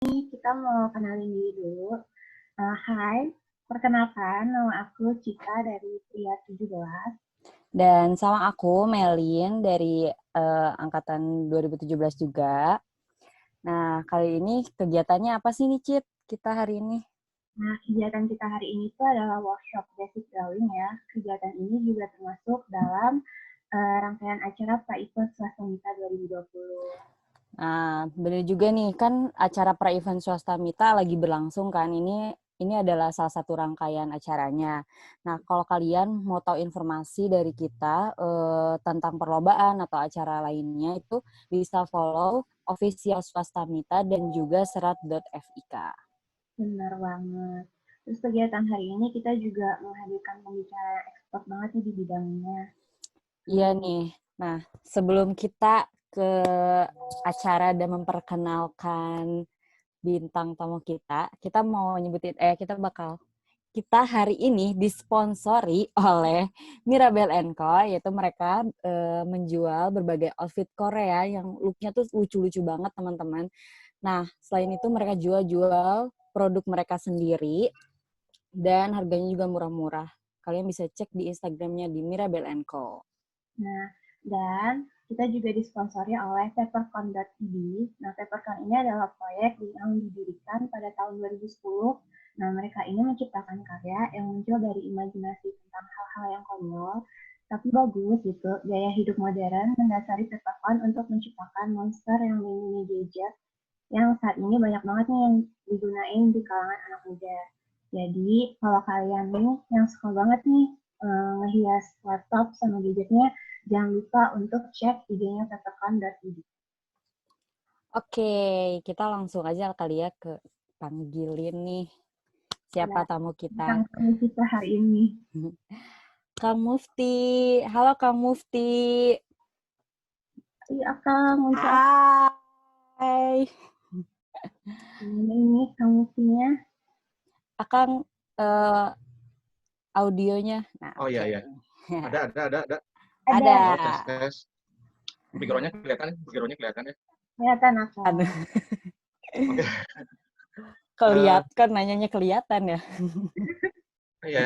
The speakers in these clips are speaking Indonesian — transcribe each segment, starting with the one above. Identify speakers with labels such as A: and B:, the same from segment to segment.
A: Kita mau kenalin diri dulu. Hai, perkenalkan nama aku Cika dari Pria 17.
B: Dan sama aku, Melin, dari angkatan 2017 juga. Nah, kali ini kegiatannya apa sih nih, Cit? Kita hari ini?
A: Nah, kegiatan kita hari ini itu adalah workshop basic drawing ya. Kegiatan ini juga termasuk dalam rangkaian acara Pra-Event Swasta Mita 2020.
B: Nah, bener juga nih, kan acara pra-event swasta Mita lagi berlangsung kan. Ini adalah salah satu rangkaian acaranya. Nah, kalau kalian mau tahu informasi dari kita tentang perlombaan atau acara lainnya, itu bisa follow official swasta Mita dan juga serat.fik.
A: Benar banget. Terus kegiatan hari ini kita juga menghadirkan pembicara expert banget nih di bidangnya.
B: Iya nih. Nah, sebelum kita ke acara dan memperkenalkan bintang tamu kita mau nyebutin, kita hari ini disponsori oleh Mirabel & Co, yaitu mereka menjual berbagai outfit Korea yang looknya tuh lucu-lucu banget, teman-teman. Nah, selain itu mereka jual produk mereka sendiri dan harganya juga murah-murah. Kalian bisa cek di Instagramnya di Mirabel & Co.
A: Nah, dan kita juga disponsori oleh Papercon.id. Nah, Papercon ini adalah proyek yang didirikan pada tahun 2010. Nah, mereka ini menciptakan karya yang muncul dari imajinasi tentang hal-hal yang konyol, tapi bagus gitu. Gaya hidup modern mendasari Papercon untuk menciptakan monster yang mini gadget yang saat ini banyak banget nih yang digunain di kalangan anak muda. Jadi, kalau kalian nih yang suka banget nih ngehias laptop sama gadgetnya, jangan lupa untuk cek IG-nya peppercorn.id.
B: Oke, kita langsung aja kali ya ke panggilin nih
A: Ya,
B: siapa tamu
A: tentang
B: kita.
A: tamu kita hari ini.
B: Kang Mufti. Halo Kang Mufti.
A: Iya, Kang, bisa
B: Hai.
A: ini kamu punya.
B: Akang audionya. Nah,
C: Oh iya,
B: oke.
C: iya. Ada.
A: Ada.
B: Ada.
C: Oh, tes. Background-nya kelihatan ya?
A: Kelihatan, Kang.
B: Aduh,
C: Oke.
B: kelihatan, nanyanya kelihatan ya.
C: Ya,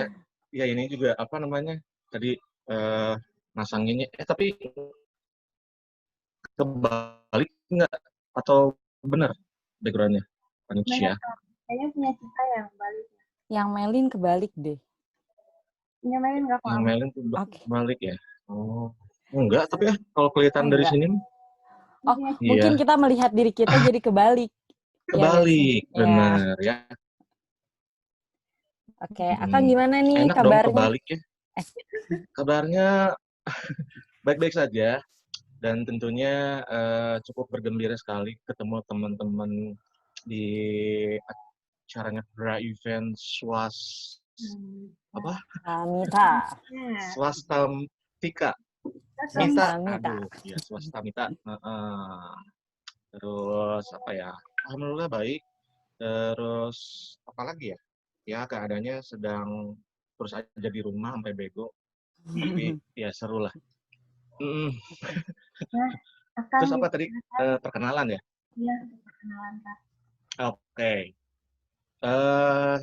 C: ya ini juga apa namanya? Tadi masanginnya. Tapi kebalik nggak? Atau benar background-nya?
A: Bener,
C: Manusia.
A: Kang. Kayaknya punya kita yang balik.
B: Yang Melin kebalik deh.
A: Punya main nggak,
C: Yang
A: Kang?
C: Melin tuh
B: Oke.
C: balik ya? Oh, enggak. Tapi ya kalau kelihatan dari
B: Enggak.
C: sini,
B: Oh,
C: iya.
B: mungkin kita melihat diri kita jadi kebalik. Ya nggak sih?
C: Kebalik,
B: Ya.
C: benar ya.
B: Oke, Akang gimana nih
C: Enak dong
B: kabarnya?
C: kebalik ya. Kabarnya baik-baik saja. Dan tentunya cukup bergembira sekali ketemu teman-teman di acaranya Pra-Event apa?
B: Mita.
C: Swasta Tika.
B: Swasta
C: Mita,
B: Mita.
C: aduh, ya Swasta Mita. Terus apa ya? Alhamdulillah baik. Terus apa lagi ya? Ya keadaannya sedang terus aja di rumah sampai bego. Tapi ya seru lah.
A: Nah, akan
C: Terus apa tadi
A: diperkenalkan.
C: perkenalan ya?
A: Iya, untuk perkenalan, Kak.
C: Oke.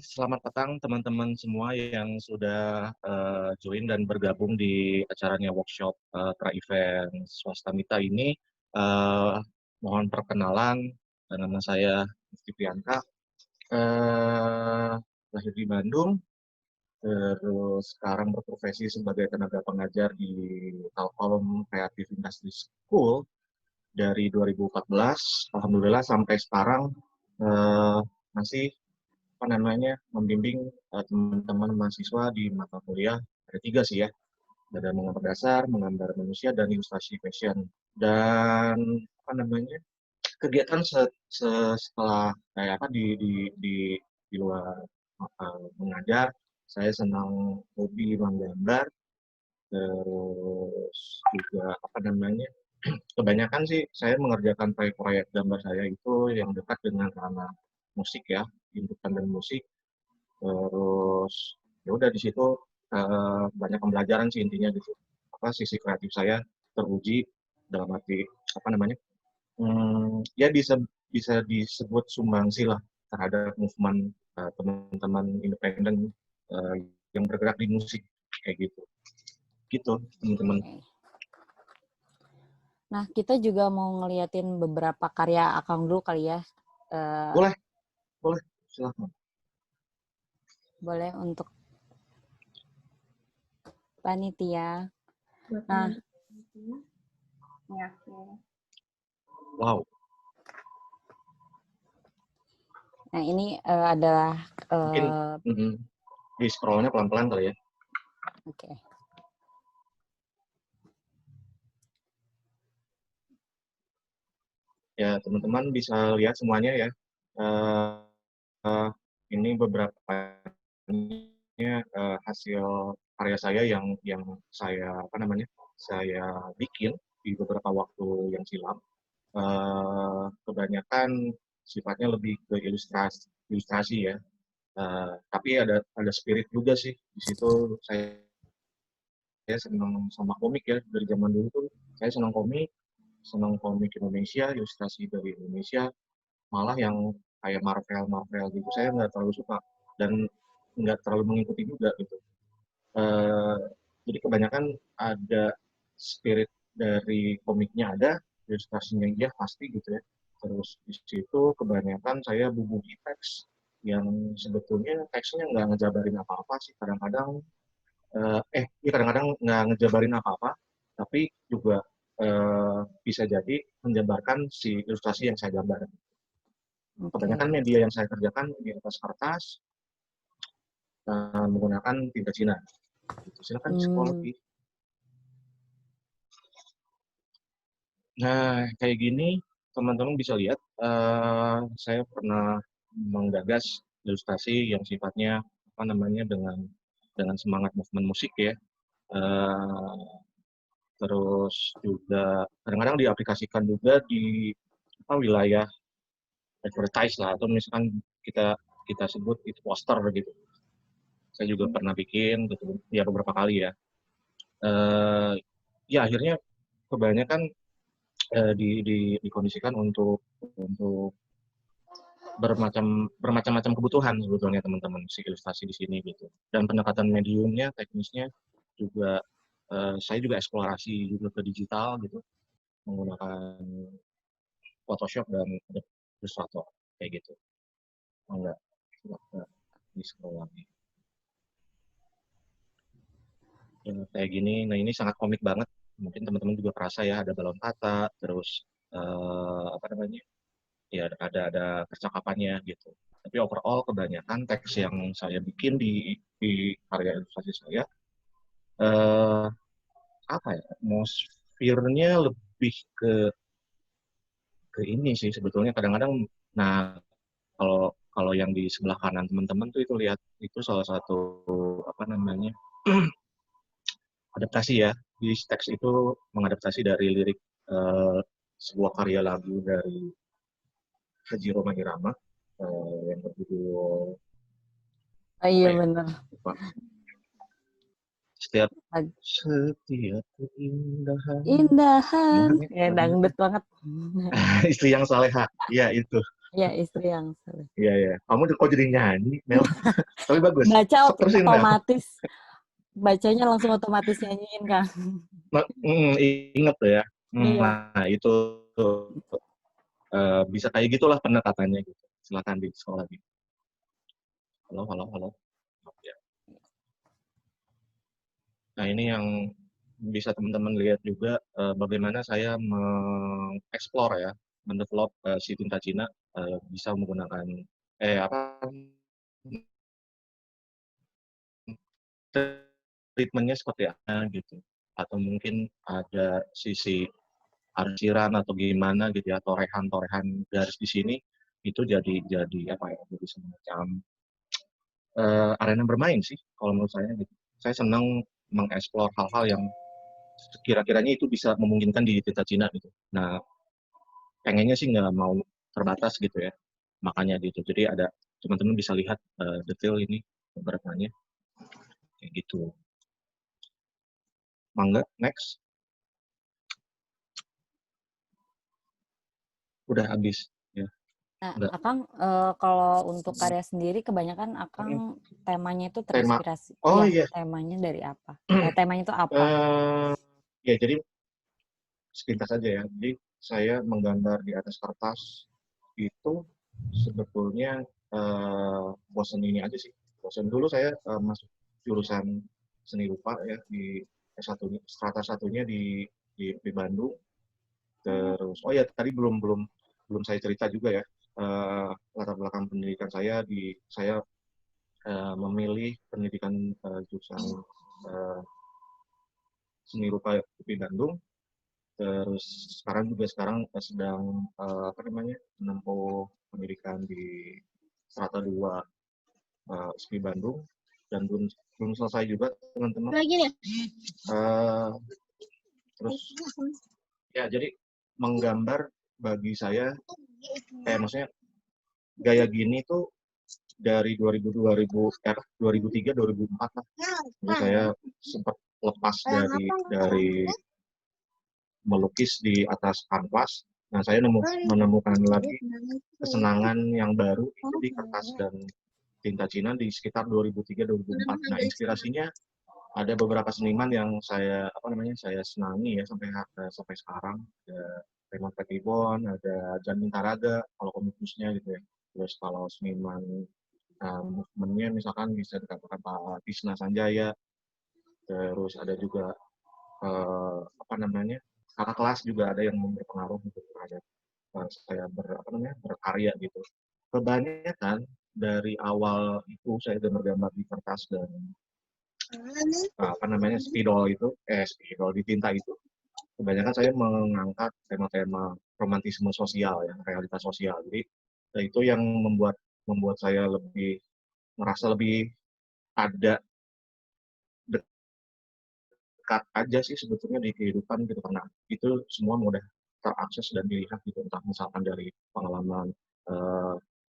C: Selamat petang teman-teman semua yang sudah join dan bergabung di acaranya workshop Pra-Event Swasta Mita ini. Uh, Mohon perkenalan, nama saya Mufti Priyanka, lahir di Bandung, terus sekarang berprofesi sebagai tenaga pengajar di Telkom Creative Industry School dari 2014. Alhamdulillah sampai sekarang masih membimbing teman-teman mahasiswa di mata kuliah ada 3 sih ya, ada menggambar dasar, menggambar manusia, dan ilustrasi fashion. Dan kegiatan setelah kayak apa di luar mengajar, saya senang hobi menggambar, terus juga kebanyakan sih saya mengerjakan proyek-proyek gambar saya itu yang dekat dengan ranah musik ya, independen musik. Terus ya udah di situ banyak pembelajaran sih intinya gitu. Sisi kreatif saya teruji dalam arti ya bisa disebut sumbangsi lah terhadap movement teman-teman independen yang bergerak di musik kayak gitu. Gitu, teman-teman.
B: Oke. Nah, kita juga mau ngeliatin beberapa karya Akang dulu kali ya.
C: Boleh, silakan.
B: Boleh untuk panitia.
A: Buat
B: Nah,
A: teman-teman. Ya, oke.
C: Wow.
B: Nah, ini adalah
C: Mungkin di scrollnya pelan-pelan kali ya.
B: Oke.
C: Ya, teman-teman bisa lihat semuanya ya. Ini beberapa hasil karya saya yang saya saya bikin di beberapa waktu yang silam. Kebanyakan sifatnya lebih ke ilustrasi ya. Tapi ada spirit juga sih di situ. Saya senang sama komik ya, dari zaman dulu tuh saya senang komik Indonesia, ilustrasi dari Indonesia, malah yang kayak Marvel gitu saya nggak terlalu suka dan nggak terlalu mengikuti juga gitu. Jadi kebanyakan ada spirit dari komiknya, ada ilustrasinya iya pasti gitu ya. Terus di situ kebanyakan saya bubuhi teks yang sebetulnya teksnya nggak ngejabarin apa-apa sih, kadang-kadang kadang-kadang nggak ngejabarin apa-apa, tapi juga bisa jadi menjabarkan si ilustrasi yang saya gambar. Kebanyakan
B: Oke.
C: media yang saya kerjakan di atas kertas menggunakan tinta Cina. Gitu. Silakan scroll lagi. Nah, kayak gini teman-teman bisa lihat, saya pernah menggagas ilustrasi yang sifatnya dengan semangat movement musik ya. Terus juga kadang-kadang diaplikasikan juga di wilayah advertise lah, atau misalkan kita sebut itu poster gitu. Saya juga pernah bikin gitu, ya beberapa kali ya. Ya akhirnya kebanyakan dikondisikan untuk bermacam-macam kebutuhan sebetulnya teman-teman si ilustrasi di sini gitu. Dan pendekatan mediumnya, teknisnya juga saya juga eksplorasi juga ke digital gitu, menggunakan Photoshop dan Illustrator kayak gitu. Enggak, di scroll lagi. Ya, kayak gini, nah ini sangat komik banget. Mungkin teman-teman juga kerasa ya, ada balon kata, terus ya ada percakapannya gitu. Tapi overall kebanyakan teks yang saya bikin di karya ilustrasi saya, atmosfernya lebih ke ini sih sebetulnya kadang-kadang. Nah, kalau yang di sebelah kanan teman-teman tuh itu lihat, itu salah satu adaptasi ya. Di teks itu mengadaptasi dari lirik sebuah karya lagu dari Haji Roma Irama yang berjudul
B: Oh iya benar.
C: Setiap keindahan.
B: Indahan.
C: Gimana
B: Ya dangdut banget.
C: Istri yang saleha. Iya itu.
B: Ya istri yang salah.
C: Iya ya. Kamu kok jadi nyanyi, Mel? Tapi bagus.
B: Baca
C: Sok terusin, Mel.
B: otomatis. Bacanya langsung otomatis nyanyiin, Kang.
C: Nah, inget tuh ya.
B: Iya.
C: Nah, itu bisa kayak gitulah pendekatannya gitu. Silakan di sekolah lagi. Halo. Ya. Nah, ini yang bisa teman-teman lihat juga bagaimana saya mengeksplor ya, mendevelop si tinta Cina bisa menggunakan treatmentnya seperti apa gitu, atau mungkin ada sisi arsiran atau gimana gitu ya, torehan garis di sini itu jadi apa ya, jadi semacam arena bermain sih kalau menurut saya gitu. Saya senang mengeksplor hal-hal yang kira-kiranya itu bisa memungkinkan di tinta Cina gitu. Nah, pengennya sih nggak mau terbatas gitu ya, makanya gitu. Jadi ada teman-teman bisa lihat detail ini beberapanya kayak gitu. Mangga, next. Udah habis ya.
B: Nah,
C: Enggak.
B: Akang kalau untuk karya sendiri kebanyakan Akang temanya itu
C: Tema.
B: terinspirasi.
C: Oh
B: Iya,
C: iya.
B: temanya dari apa? Temanya itu apa?
C: Ya jadi sepintas saja ya. Jadi saya menggambar di atas kertas itu sebetulnya bosen ini aja sih. Bosen dulu saya masuk jurusan seni rupa ya di S1 strata satunya di Bandung. Terus oh ya tadi belum saya cerita juga ya. Latar belakang pendidikan saya memilih pendidikan jurusan seni rupa di Bandung. Terus sekarang sedang menempuh pendidikan di Strata 2 SPI Bandung dan belum selesai juga teman-teman. Terus ya jadi menggambar bagi saya maksudnya gaya gini tuh dari 2003 2004 lah. Jadi saya sempat lepas dari melukis di atas kanvas. Nah, saya menemukan lagi kesenangan yang baru itu di kertas dan tinta Cina di sekitar 2003-2004. Nah, inspirasinya ada beberapa seniman yang saya senangi ya sampai sekarang. Ada Raymond Pettibon, ada Jan Mintaraga kalau komikusnya gitu ya. Terus kalau seniman movementnya misalkan bisa dikatakan Pak Tisna Sanjaya. Terus ada juga kakak kelas juga ada yang berpengaruh gitu terhadap saya berkarya gitu. Kebanyakan dari awal itu saya sudah bergambar di kertas dan spidol di tinta itu. Kebanyakan saya mengangkat tema-tema romantisme sosial ya, realitas sosial. Jadi itu yang membuat saya merasa lebih ada dekat aja sih sebetulnya di kehidupan gitu karena itu semua mudah terakses dan dilihat gitu entah misalkan dari pengalaman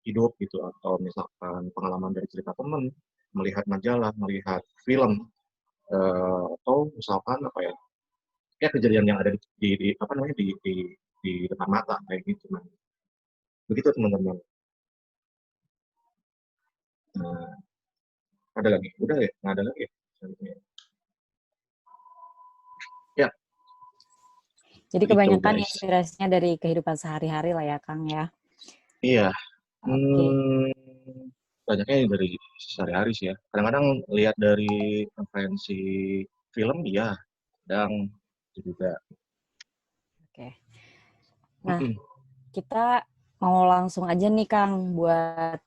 C: hidup gitu atau misalkan pengalaman dari cerita teman, melihat majalah, melihat film atau misalkan kejadian yang ada di depan mata kayak gitu. Nah, begitu teman-teman. Nah, ada lagi? Udah ya? Nggak ada lagi ya? Ya,
B: Jadi
C: gitu
B: kebanyakan
C: guys.
B: inspirasinya dari kehidupan sehari-hari lah ya, Kang ya.
C: Iya.
B: Oke.
C: Banyaknya dari sehari-hari sih ya. Kadang-kadang lihat dari referensi film, ya, kadang itu juga.
B: Oke. Nah, kita mau langsung aja nih Kang buat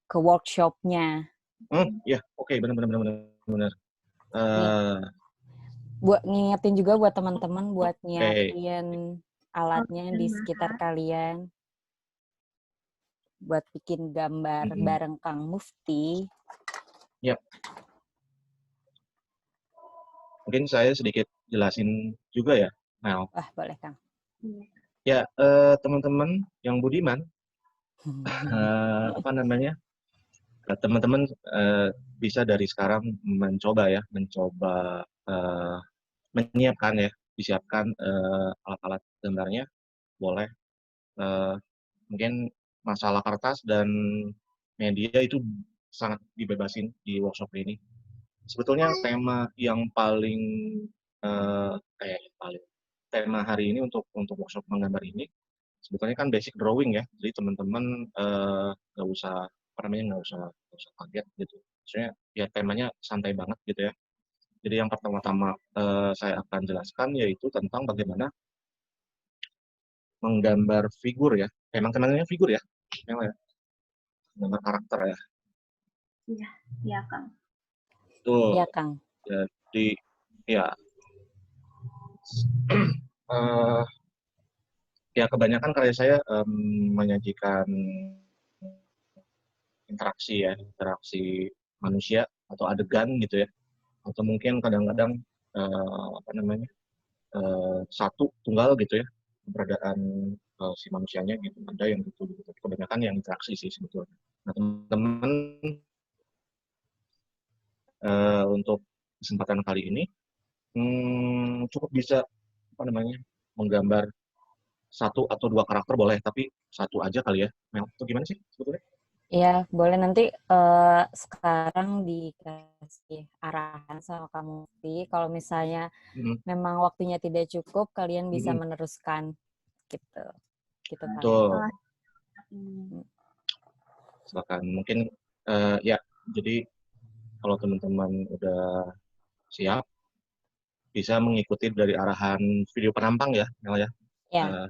B: ke workshopnya.
C: Ya, oke, benar.
B: Nih, buat ngingetin juga buat teman-teman buat
C: Oke.
B: nyiapin alatnya di sekitar kalian. Buat bikin gambar bareng Kang Mufti.
C: Yap. Mungkin saya sedikit jelasin juga ya, Mel.
B: Wah, boleh Kang.
C: Ya, teman-teman yang budiman, teman-teman bisa dari sekarang mencoba disiapkan alat-alat gambarnya, boleh. Mungkin masalah kertas dan media itu sangat dibebasin di workshop ini. Sebetulnya tema yang tema hari ini untuk workshop menggambar ini sebetulnya kan basic drawing ya. Jadi teman-teman nggak usah kaget gitu. Maksudnya ya temanya santai banget gitu ya. Jadi yang pertama-tama saya akan jelaskan yaitu tentang bagaimana menggambar figur ya. Emang kenalnya figur ya? Memang ya. Gambar karakter ya.
A: Iya, Kang.
C: Tuh.
B: Iya, Kang.
C: Jadi ya ya kebanyakan karya saya menyajikan interaksi manusia atau adegan gitu ya, atau mungkin kadang-kadang satu tunggal gitu ya keberadaan si manusianya gitu, ada yang gitu, tapi kebanyakan yang interaksi sih sebetulnya. Nah teman-teman untuk kesempatan kali ini cukup bisa menggambar satu atau dua karakter boleh, tapi satu aja kali ya. Mel, itu gimana sih sebetulnya?
B: Iya, boleh nanti sekarang dikasih arahan sama kamu. Kalau misalnya
C: Hmm,
B: memang waktunya tidak cukup, kalian bisa
C: hmm,
B: meneruskan gitu. Gitu kan.
C: betul.
A: ini.
C: Silakan. Mungkin ya, jadi kalau teman-teman udah siap, bisa mengikuti dari arahan video penampang ya, Mel ya.
B: Ya,
C: Eh,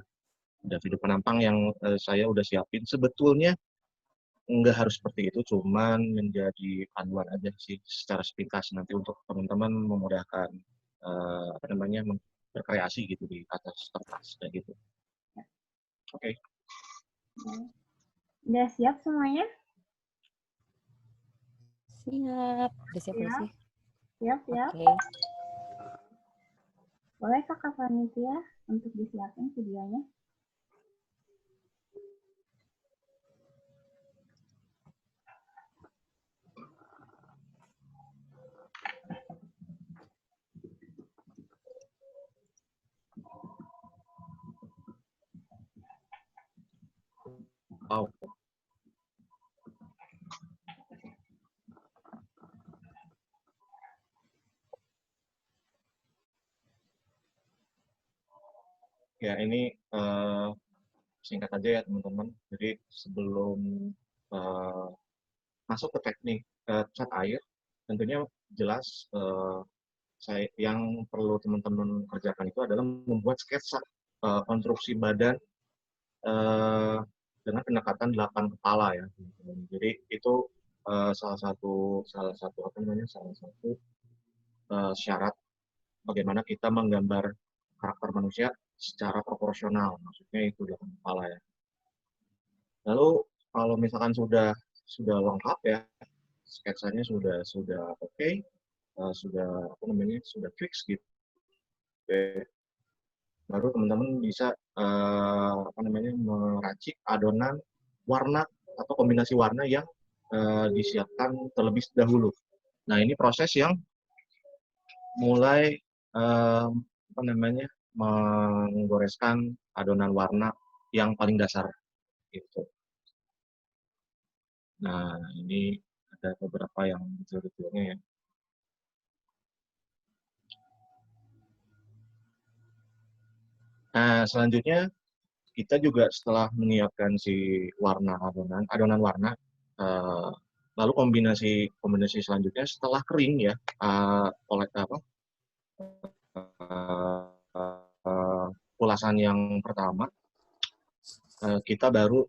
C: ada video penampang yang saya udah siapin. Sebetulnya nggak harus seperti itu, cuman menjadi panduan aja sih secara sepintas nanti untuk teman-teman memudahkan apa namanya berkreasi gitu di atas kertas kayak gitu. Oke.
A: Udah siap semuanya?
B: siap. Udah siap belum
A: Siap,
B: sih?
A: siap, siap.
B: Oke.
A: Boleh Kakak Panitia untuk disiapin videonya?
C: Wow. Ya, ini singkat aja ya teman-teman. Jadi sebelum eh, masuk ke teknik cat air, tentunya jelas saya yang perlu teman-teman kerjakan itu adalah membuat sketsa konstruksi badan eh, dengan pendekatan 8 kepala ya. Jadi itu salah satu apa namanya salah satu syarat bagaimana kita menggambar karakter manusia secara proporsional. Maksudnya itu 8 kepala ya. Lalu kalau misalkan sudah lengkap ya, sketsanya sudah oke, sudah apa namanya sudah fix gitu. Baru teman-teman bisa apa namanya meracik adonan warna atau kombinasi warna yang disiapkan terlebih dahulu. Nah, ini proses yang mulai apa namanya menggoreskan adonan warna yang paling dasar gitu. Nah, ini ada beberapa yang detail-detailnya ya. Nah, selanjutnya kita juga setelah menyiapkan si adonan warna, eh, lalu kombinasi selanjutnya setelah kering ya, oleh apa ulasan yang pertama, kita baru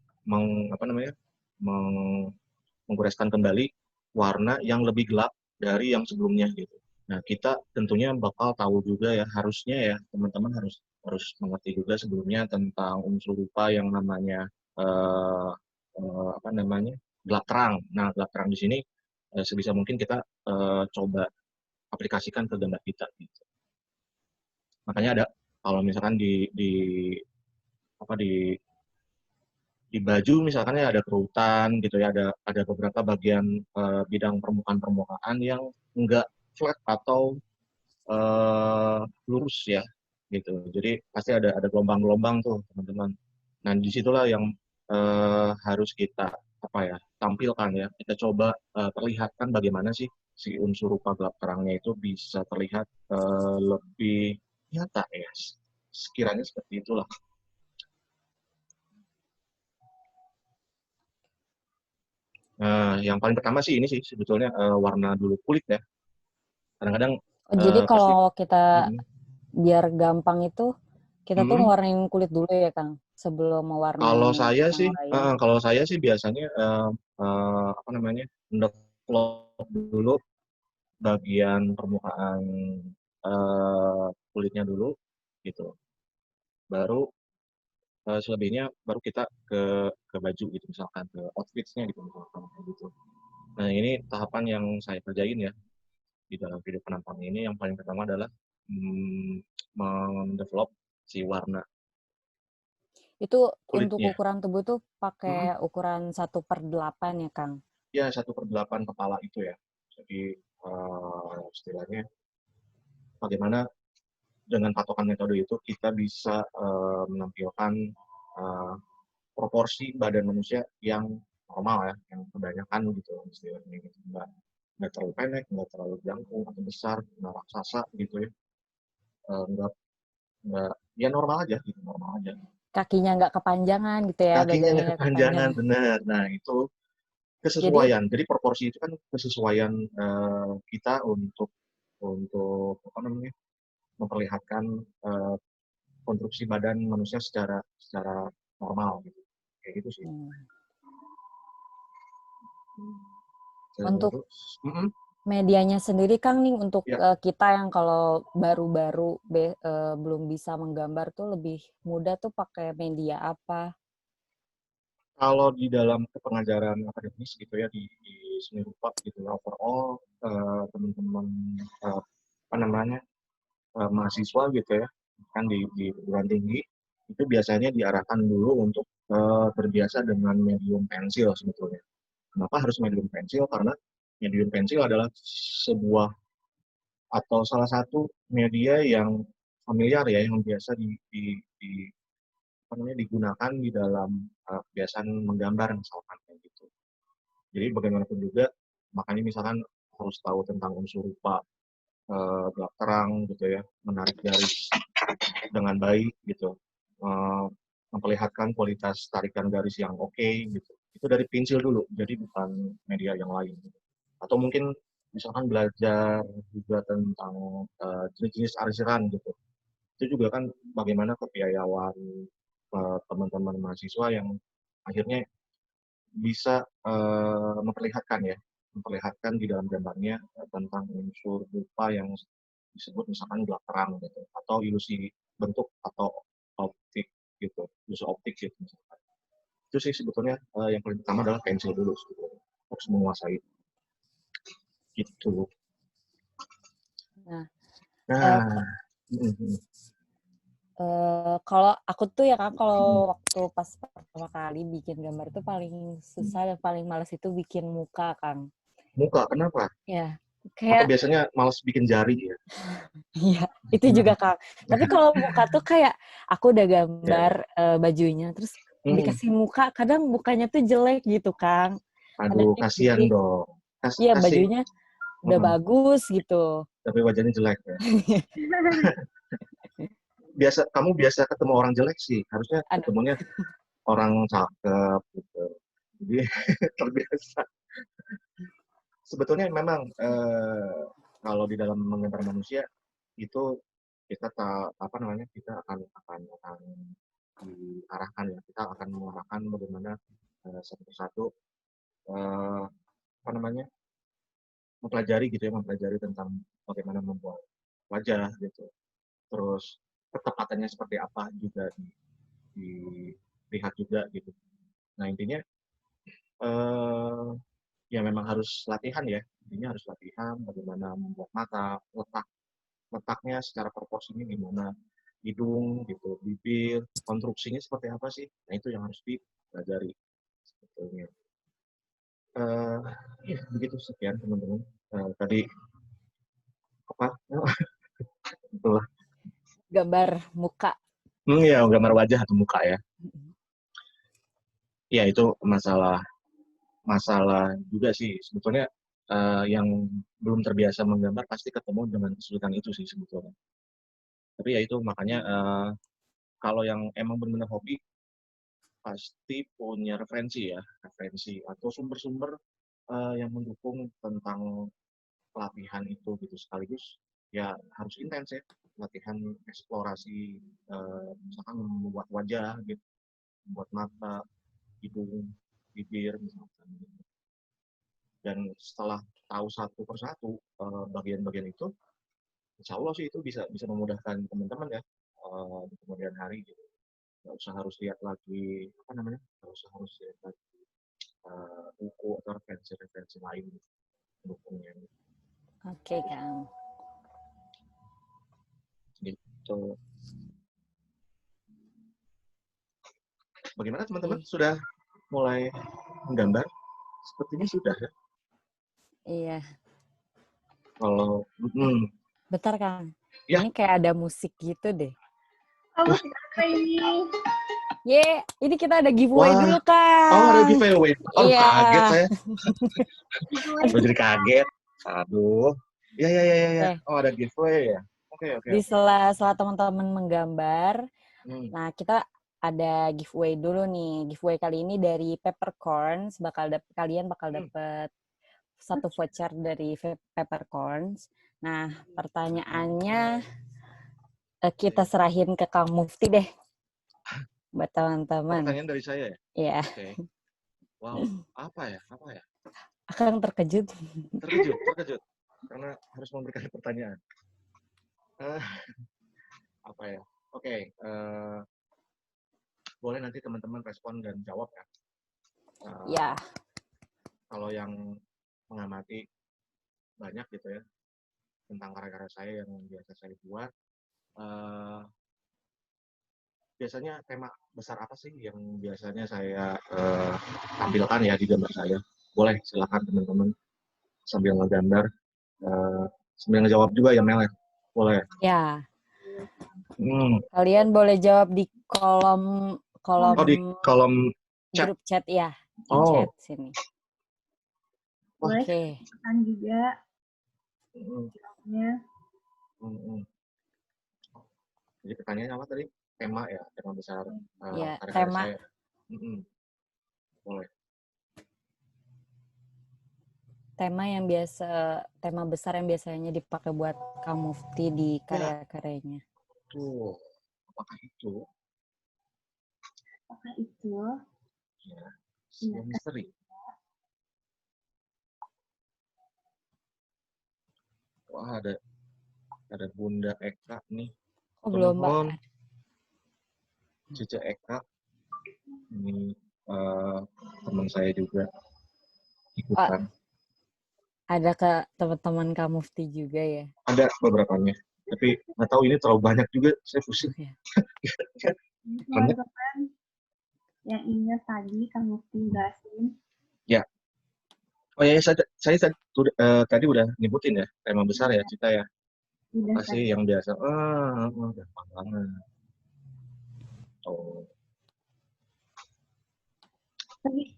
C: apa namanya menggoreskan kembali warna yang lebih gelap dari yang sebelumnya gitu. Nah, kita tentunya bakal tahu juga ya, harusnya ya teman-teman harus harus mengerti juga sebelumnya tentang unsur rupa yang namanya apa namanya gelap terang. Nah, gelap terang di sini sebisa mungkin kita coba aplikasikan ke gambar kita. Gitu. Makanya ada kalau misalkan apa di baju misalkan ya ada kerutan gitu ya, ada beberapa bagian bidang permukaan yang enggak flat atau lurus ya gitu. Jadi pasti ada gelombang-gelombang tuh teman-teman. Nah, disitulah yang harus kita apa ya tampilkan ya. Kita coba perlihatkan bagaimana sih si unsur rupa gelap terangnya itu bisa terlihat lebih nyata ya. Sekiranya seperti itulah. Nah, yang paling pertama sih ini sih sebetulnya warna dulu kulit ya. Kadang-kadang
B: Oh, jadi
C: pasti
B: kalau kita
C: mm,
B: biar gampang itu, kita tuh
C: mm,
B: ngewarnain kulit dulu ya, Kang, sebelum
C: kalau
B: mewarnai
C: saya
B: yang
C: sih
B: lain.
C: biasanya apa namanya mendevelop dulu bagian permukaan kulitnya dulu gitu. Baru selebihnya baru kita ke baju gitu misalkan ke outfitsnya gitu misalkan gitu. Nah, ini tahapan yang saya kerjain ya di dalam video penampang ini. Yang paling pertama adalah mendevelop si warna
B: Itu untuk
C: kulitnya.
B: ukuran tubuh tuh pakai
C: Hmm,
B: ukuran 1/8 ya, Kang?
C: ya 1/8 kepala itu ya. Jadi istilahnya bagaimana dengan patokan metode itu kita bisa menampilkan proporsi badan manusia yang normal ya, yang kebanyakan gitu istilahnya gitu. Nggak terlalu pendek, nggak terlalu jangkung atau besar, nggak raksasa gitu ya. Nggak ya normal aja gitu, normal aja.
B: Kakinya nggak kepanjangan gitu ya,
C: Kakinya
B: badannya
C: nggak
B: nggak
C: kepanjangan,
B: kepanjangan.
C: benar. Nah, itu
B: Jadi,
C: kesesuaian. Jadi proporsi itu kan kesesuaian kita untuk apa namanya, memperlihatkan konstruksi badan manusia secara normal gitu. Kayak gitu sih.
B: untuk
C: Terus,
B: medianya sendiri Kang nih untuk
C: ya
B: kita yang kalau baru-baru belum bisa menggambar tuh lebih mudah tuh pakai media apa?
C: kalau di dalam pengajaran akademis gitu ya di seni rupa gitu ya, overall teman-teman apa namanya mahasiswa gitu ya kan di perguruan tinggi itu biasanya diarahkan dulu untuk terbiasa dengan medium pensil sebetulnya. Kenapa harus medium pensil? Karena medium pensil adalah sebuah atau salah satu media yang familiar ya, yang biasa di apa namanya, digunakan di dalam kebiasaan menggambar misalkan kayak gitu. Jadi bagaimanapun juga, makanya misalkan harus tahu tentang unsur rupa, gelap terang gitu ya, menarik garis dengan baik gitu, memperlihatkan kualitas tarikan garis yang oke gitu. Itu dari pensil dulu, jadi bukan media yang lain. Gitu. Atau mungkin misalkan belajar juga tentang jenis-jenis arsiran gitu. Itu juga kan bagaimana kepiawaian teman-teman mahasiswa yang akhirnya bisa memperlihatkan di dalam gambarnya tentang unsur rupa yang disebut misalkan gelap terang gitu, atau ilusi bentuk atau optik gitu, ilusi optik gitu misalkan. Itu sih sebetulnya yang paling pertama adalah pensil dulu sebetulnya. Harus menguasai gitu.
B: Nah,
C: Nah,
B: kalau aku tuh ya Kang, kalau waktu pas pertama kali bikin gambar tuh paling susah dan paling males itu bikin muka Kang.
C: muka kenapa?
B: Ya,
C: Atau
B: kayak
C: biasanya malas bikin jari ya?
B: iya, itu juga Kang. Tapi kalau muka tuh kayak aku udah
C: Ya,
B: gambar bajunya, terus
C: hmm.
B: dikasih muka, kadang mukanya tuh jelek gitu Kang. Kadang
C: Aduh, kasihan
B: dipilih,
C: dong.
B: iya
C: Kasih,
B: bajunya udah bagus gitu.
C: tapi wajahnya jelek ya. Kamu biasa ketemu orang jelek sih, harusnya
B: Aduh,
C: ketemunya orang cakep gitu. Jadi terbiasa. Sebetulnya memang kalau di dalam menggambar manusia itu kita kita akan diarahkan ya, kita akan mengarahkan bagaimana satu persatu eh, apa namanya, mempelajari tentang bagaimana membuat wajah gitu. Terus ketepatannya seperti apa juga dilihat juga gitu. Nah intinya eh, ya memang harus latihan ya. Intinya harus latihan bagaimana membuat mata, letaknya secara proporsinya gimana, hidung gitu, bibir, konstruksinya seperti apa sih. Nah itu yang harus dipelajari sebetulnya. Eh ya begitu sekian teman-teman. Tadi apa? Itulah.
B: gambar muka.
C: Ya gambar wajah atau muka ya. Ya itu masalah masalah juga sih sebetulnya yang belum terbiasa menggambar pasti ketemu dengan kesulitan itu sih sebetulnya. Tapi ya itu makanya kalau yang emang benar-benar hobi pasti punya referensi atau sumber-sumber yang mendukung tentang pelatihan itu gitu sekaligus ya harus intens ya latihan eksplorasi misalkan membuat wajah gitu, membuat mata, hidung, bibir misalkan. Dan setelah tahu satu persatu bagian-bagian itu, insya Allah sih itu bisa bisa memudahkan teman-teman ya di kemudian hari gitu. Nggak usah harus lihat lagi apa namanya, nggak usah harus lihat lagi buku atau referensi-referensi lain gitu, pendukungnya
B: Oke, Kang.
C: gitu. Bagaimana teman-teman
B: Oke.
C: sudah mulai menggambar? Sepertinya sudah ya.
B: Iya.
C: Kalau
B: Bentar, Kang.
C: Ya.
B: Ini kayak ada musik gitu deh.
A: Oh, musik apa ini?
B: Ini kita ada giveaway
C: Wah.
B: dulu, Kang.
C: Oh, ada giveaway. Oh,
B: Iya.
C: kaget saya.
A: Giveaway.
C: Saya jadi kaget. Aduh. Ya.
B: Oke.
C: Oh, ada giveaway ya. Oke.
B: Di sela teman-teman menggambar,
C: Hmm.
B: nah kita ada giveaway dulu nih. Giveaway kali ini dari Peppercorns, kalian bakal dapet satu voucher dari Peppercorns. Nah, pertanyaannya kita serahin ke Kang Mufti deh, buat teman-teman.
C: Pertanyaan dari saya ya?
B: Iya.
C: Oke. Wow, apa ya?
B: Kang terkejut.
C: Terkejut. Karena harus memberikan pertanyaan. Apa ya? Oke. Boleh nanti teman-teman respon dan jawab ya.
B: Ya.
C: Kalau yang mengamati banyak gitu ya tentang karya-karya saya yang biasa saya buat, biasanya tema besar apa sih yang biasanya saya tampilkan ya di gambar saya? Boleh, silakan teman-teman sambil ngegambar, sambil ngejawab juga ya Mel ya? Boleh.
B: Ya. Kalian boleh jawab di kolom
C: di kolom chat.
B: grup chat ya. Di chat sini.
A: Boleh kan juga jawabnya.
C: Jadi pertanyaannya apa tadi? Tema ya, tema besar.
B: Tema.
C: Saya. Boleh.
B: Tema besar yang biasanya dipakai buat Kang Mufti di karya-karyanya.
C: Tuh, apakah itu? Ya, misteri. Wah, ada Bunda Eka nih.
B: Oh, belum, Mbak.
C: Cica Eka. Ini teman saya juga ikutan.
B: Ada ke teman-teman Kak Mufti juga ya?
C: Ada beberapanya. Tapi nggak tahu ini terlalu banyak juga, saya pusing.
A: Teman-teman yang ingat tadi Kang Mufti jelasin.
C: Ya. Oh ya, saya tadi udah nyebutin ya, tema besar ya, Cita ya. Pasti yang biasa. Gampang banget. Oh.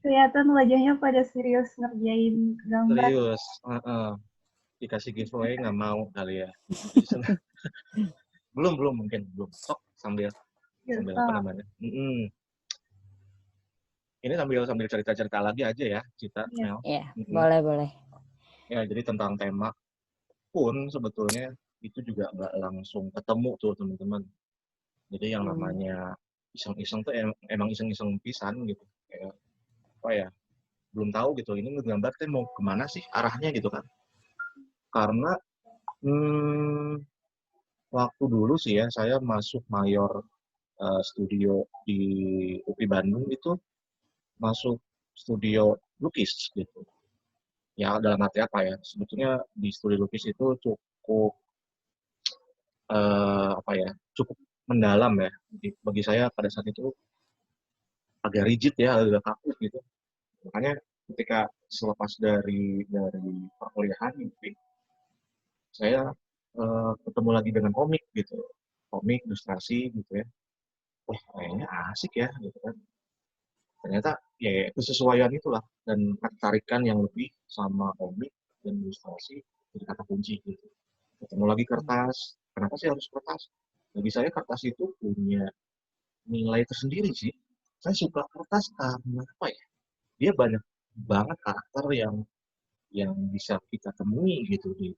A: Kelihatan wajahnya pada serius ngerjain gambar.
C: Serius. Dikasih giveaway nggak mau kali ya. belum mungkin belum. Sok sambil apa namanya? Ini sambil cerita-cerita lagi aja ya, Cita.
B: Iya, boleh.
C: Ya, jadi tentang tema pun sebetulnya itu juga nggak langsung ketemu tuh teman-teman. Jadi yang namanya iseng-iseng tuh emang iseng-iseng pisan gitu. Kayak apa ya? Belum tahu gitu. Ini ngegambar tuh mau kemana sih arahnya gitu kan? Karena waktu dulu sih ya saya masuk mayor studio di UPI Bandung itu masuk studio lukis gitu. Ya dalam arti apa ya? Sebetulnya di studio lukis itu cukup cukup mendalam ya. Bagi saya pada saat itu agak rigid ya, agak kaku gitu. Makanya ketika selepas dari perkuliahan UPI, saya ketemu lagi dengan komik gitu, komik ilustrasi gitu ya. Wah kayaknya asik ya gitu kan. Ternyata ya kesesuaian itulah dan ketertarikan yang lebih sama komik dan ilustrasi jadi kata kunci gitu. Ketemu lagi kertas. Kenapa sih harus kertas? Bagi saya kertas itu punya nilai tersendiri sih. Saya suka kertas karena apa ya? Dia banyak banget karakter yang bisa kita temui gitu di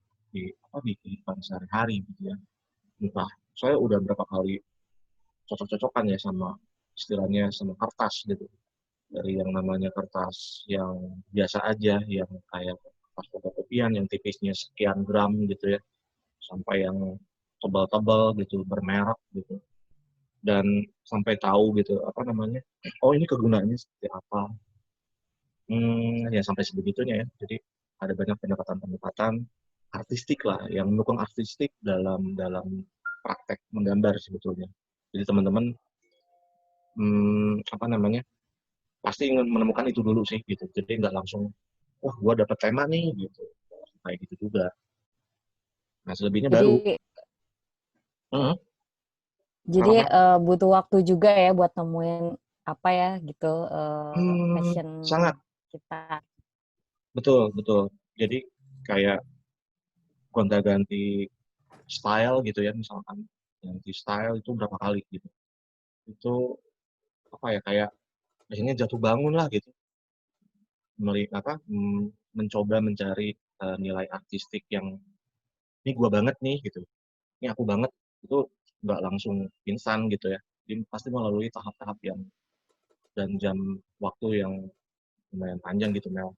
C: kehidupan sehari-hari gitu ya. Entah saya udah berapa kali cocok-cocokan ya sama istilahnya sama kertas gitu. Dari yang namanya kertas yang biasa aja, yang kayak kertas fotokopian yang tipisnya sekian gram gitu ya, sampai yang tebal-tebal gitu, bermerek gitu. Dan sampai tahu gitu, apa namanya, oh ini kegunaannya seperti apa. Ya sampai sebegitunya ya. Jadi ada banyak pendekatan-pendekatan artistik lah, yang mendukung artistik dalam praktek menggambar sebetulnya. Jadi teman-teman, pasti ingin menemukan itu dulu sih gitu. Jadi nggak langsung, wah gua dapet tema nih gitu. Kayak gitu juga. Nah selebihnya baru. Hmm,
B: Jadi
C: kenapa?
B: butuh waktu juga ya buat nemuin apa ya gitu passion
C: Sangat
B: kita.
C: betul betul. Jadi kayak gonta-ganti style gitu ya, misalkan ganti style itu berapa kali gitu. Itu apa ya, kayak akhirnya jatuh bangun lah gitu, mencoba mencari nilai artistik yang ini gua banget nih gitu, ini aku banget. Itu nggak langsung instan gitu ya, jadi pasti melalui tahap-tahap yang dan jam waktu yang lumayan panjang gitu, Mel.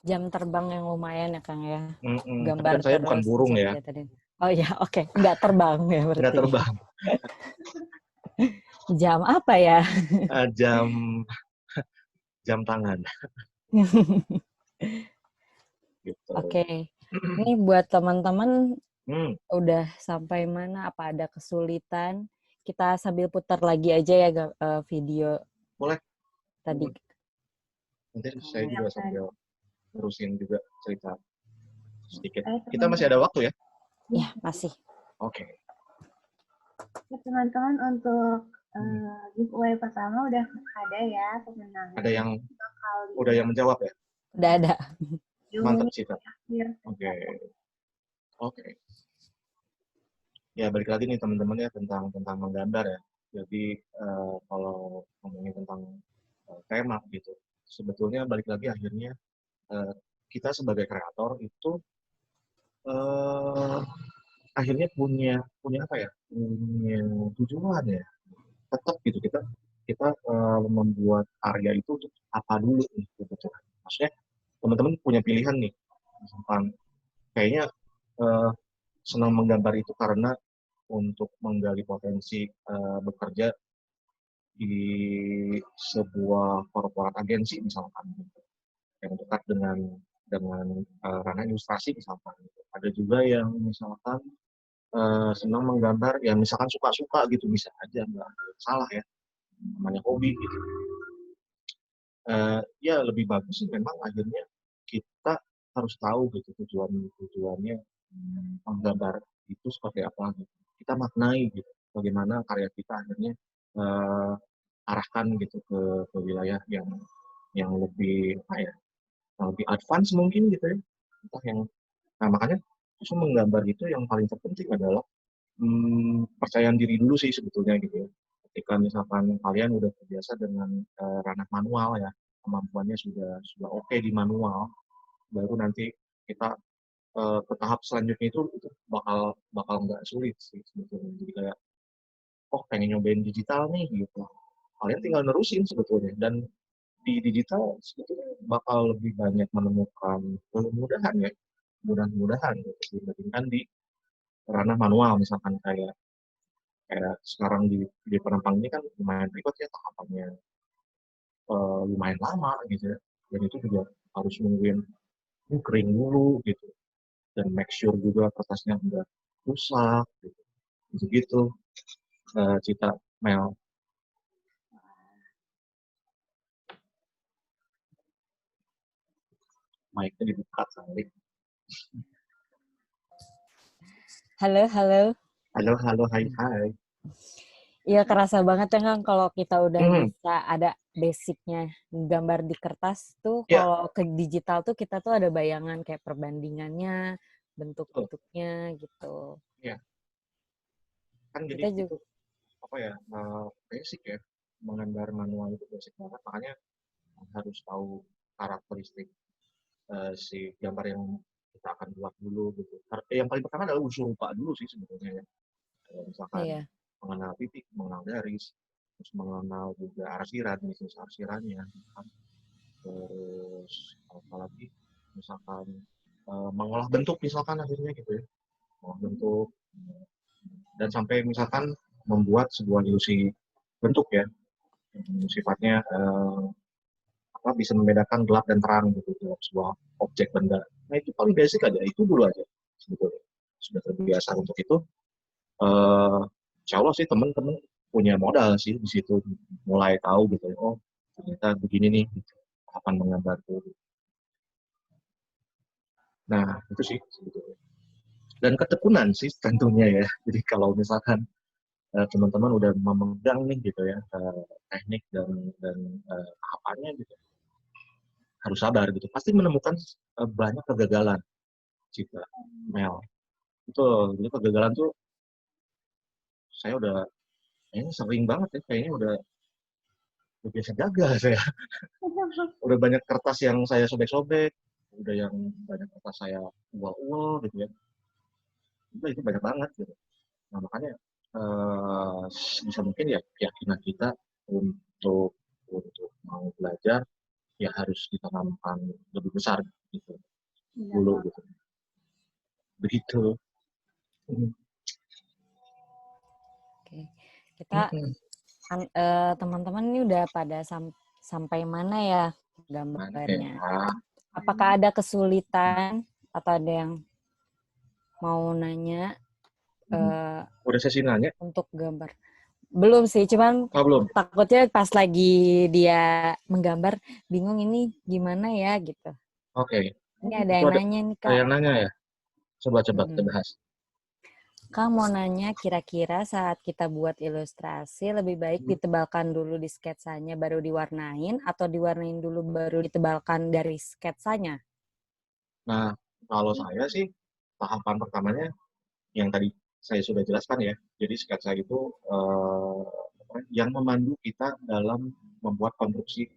B: Jam terbang yang lumayan ya Kang ya.
C: Tapi
B: Gambar
C: kan saya bukan
B: terus
C: burung
B: cari
C: ya,
B: data dan oh ya oke, nggak terbang ya
C: nggak
B: berarti.
C: terbang.
B: Jam apa ya?
C: Jam jam tangan gitu.
B: Oke. Ini buat teman-teman
C: Hmm,
B: udah sampai mana? Apa ada kesulitan? Kita sambil putar lagi aja ya video
C: boleh.
B: tadi.
C: Hmm, nanti saya juga
A: Bayangkan.
C: sambil terusin juga cerita sedikit. Kita masih
A: Teman-teman,
C: ada waktu ya?
B: Ya, masih.
C: Oke.
A: teman-teman untuk
C: Hmm.
A: giveaway pertama udah ada ya
C: Ada
A: pemenangnya.
C: yang
A: Kali
C: udah yang menjawab ya?
B: Udah ada.
C: Mantap
A: Juni
C: sih, Kak.
A: akhir
C: Oke.
A: September.
C: Oke. Ya, balik lagi nih teman-teman ya, tentang menggambar ya. Jadi kalau ngomongin tentang tema gitu, sebetulnya balik lagi akhirnya eh, kita sebagai kreator itu eh, akhirnya punya punya apa ya? Punya tujuan ya. Tetap gitu kita kita membuat karya itu untuk apa dulu nih sebetulnya. Maksudnya teman-teman punya pilihan nih. Misalkan kayaknya eh, senang menggambar itu karena untuk menggali potensi bekerja di sebuah korporat agensi misalkan gitu, yang dekat dengan ranah ilustrasi misalkan gitu. Ada juga yang misalkan senang menggambar ya, misalkan suka-suka gitu, bisa aja, nggak salah ya, namanya hobi gitu. Ya lebih bagus sih memang akhirnya kita harus tahu gitu tujuannya menggambar itu seperti apa gitu. Kita maknai gitu bagaimana karya kita akhirnya eh, arahkan gitu ke wilayah yang lebih apa ya, yang lebih advance mungkin gitu ya. Entah yang nah makanya justru menggambar itu yang paling terpenting adalah percayaan diri dulu sih sebetulnya gitu ya. Ketika misalkan kalian udah terbiasa dengan ranah manual ya, kemampuannya sudah oke di manual, baru nanti kita ke tahap selanjutnya itu bakal bakal nggak sulit sih sebetulnya. Jadi kayak oh pengen nyobain digital nih gitu, kalian tinggal nerusin sebetulnya, dan di digital sebetulnya bakal lebih banyak menemukan kemudahan ya, mudah-mudahan gitu, dibandingkan di ranah manual misalkan kayak kayak sekarang di penampang ini kan lumayan ribet ya tahapannya, lumayan lama gitu ya, dan itu juga harus nungguin kering dulu gitu, dan make sure juga kertasnya udah rusak gitu gitu. Cita Mel, mic-nya dibuka kali.
B: Halo, halo.
C: Halo halo, hai hai.
B: Iya kerasa banget ya Kang kalau kita udah
C: Hmm,
B: bisa ada basicnya gambar di kertas tuh,
C: ya
B: kalau ke digital tuh kita tuh ada bayangan kayak perbandingannya,
C: betul
B: bentuk-bentuknya gitu.
C: ya, kan jadi
B: Kita juga
C: itu apa ya, basic ya, menggambar manual itu basic banget, makanya harus tahu karakteristik si gambar yang kita akan buat dulu gitu. Yang paling pertama adalah unsur rupa dulu sih sebetulnya ya. Misalkan
B: iya.
C: mengenal titik, mengenal garis, terus mengenal juga arsiran, bisnis arsirannya, kan. Terus apalagi misalkan mengolah bentuk misalkan akhirnya gitu ya, mengolah bentuk, dan sampai misalkan membuat sebuah ilusi bentuk ya, yang sifatnya apa bisa membedakan gelap dan terang gitu dalam sebuah objek benda. Nah itu paling basic aja, itu dulu aja sebetulnya. Sudah terbiasa untuk itu, eh insya Allah sih teman-teman punya modal sih di situ, mulai tahu gitu ya, oh ternyata begini nih gitu, kapan menggambar tuh. Nah itu sih sebetulnya. dan ketekunan sih tentunya ya. Jadi kalau misalkan teman-teman udah memegang nih gitu ya teknik dan tahapannya gitu, harus sabar gitu. Pasti menemukan banyak kegagalan, Cita, Mel. Itu jadi kegagalan tuh saya udah kayaknya sering banget ya, kayaknya udah biasa gagal saya. Udah banyak kertas yang saya sobek-sobek, udah yang banyak kertas saya ual-ual gitu ya. Itu banyak banget gitu. Nah makanya eh, bisa mungkin ya keyakinan kita untuk mau belajar ya harus ditanamkan lebih besar gitu
A: Benar
C: dulu
A: banget.
C: gitu. Begitu.
B: Oke. Kita
C: Mm-mm.
B: teman-teman ini udah pada sampai mana ya
C: Mana ya?
B: gambarnya? Apakah ada kesulitan atau ada yang mau nanya
C: Udah sesi nanya?
B: untuk gambar? Belum sih, cuman
C: Oh, belum.
B: takutnya pas lagi dia menggambar bingung ini gimana ya gitu.
C: Oke.
B: Ini ada
C: Itu
B: yang
C: ada
B: nanya nih
C: ada
B: Kak.
C: yang nanya ya? Coba kita
B: Mm-mm.
C: bahas.
B: Kak mau nanya kira-kira saat kita buat ilustrasi lebih baik ditebalkan dulu di sketsanya baru diwarnain atau diwarnain dulu baru ditebalkan dari sketsanya?
C: Nah, kalau saya sih tahapan pertamanya yang tadi saya sudah jelaskan ya. Jadi sketsa itu yang memandu kita dalam membuat konstruksi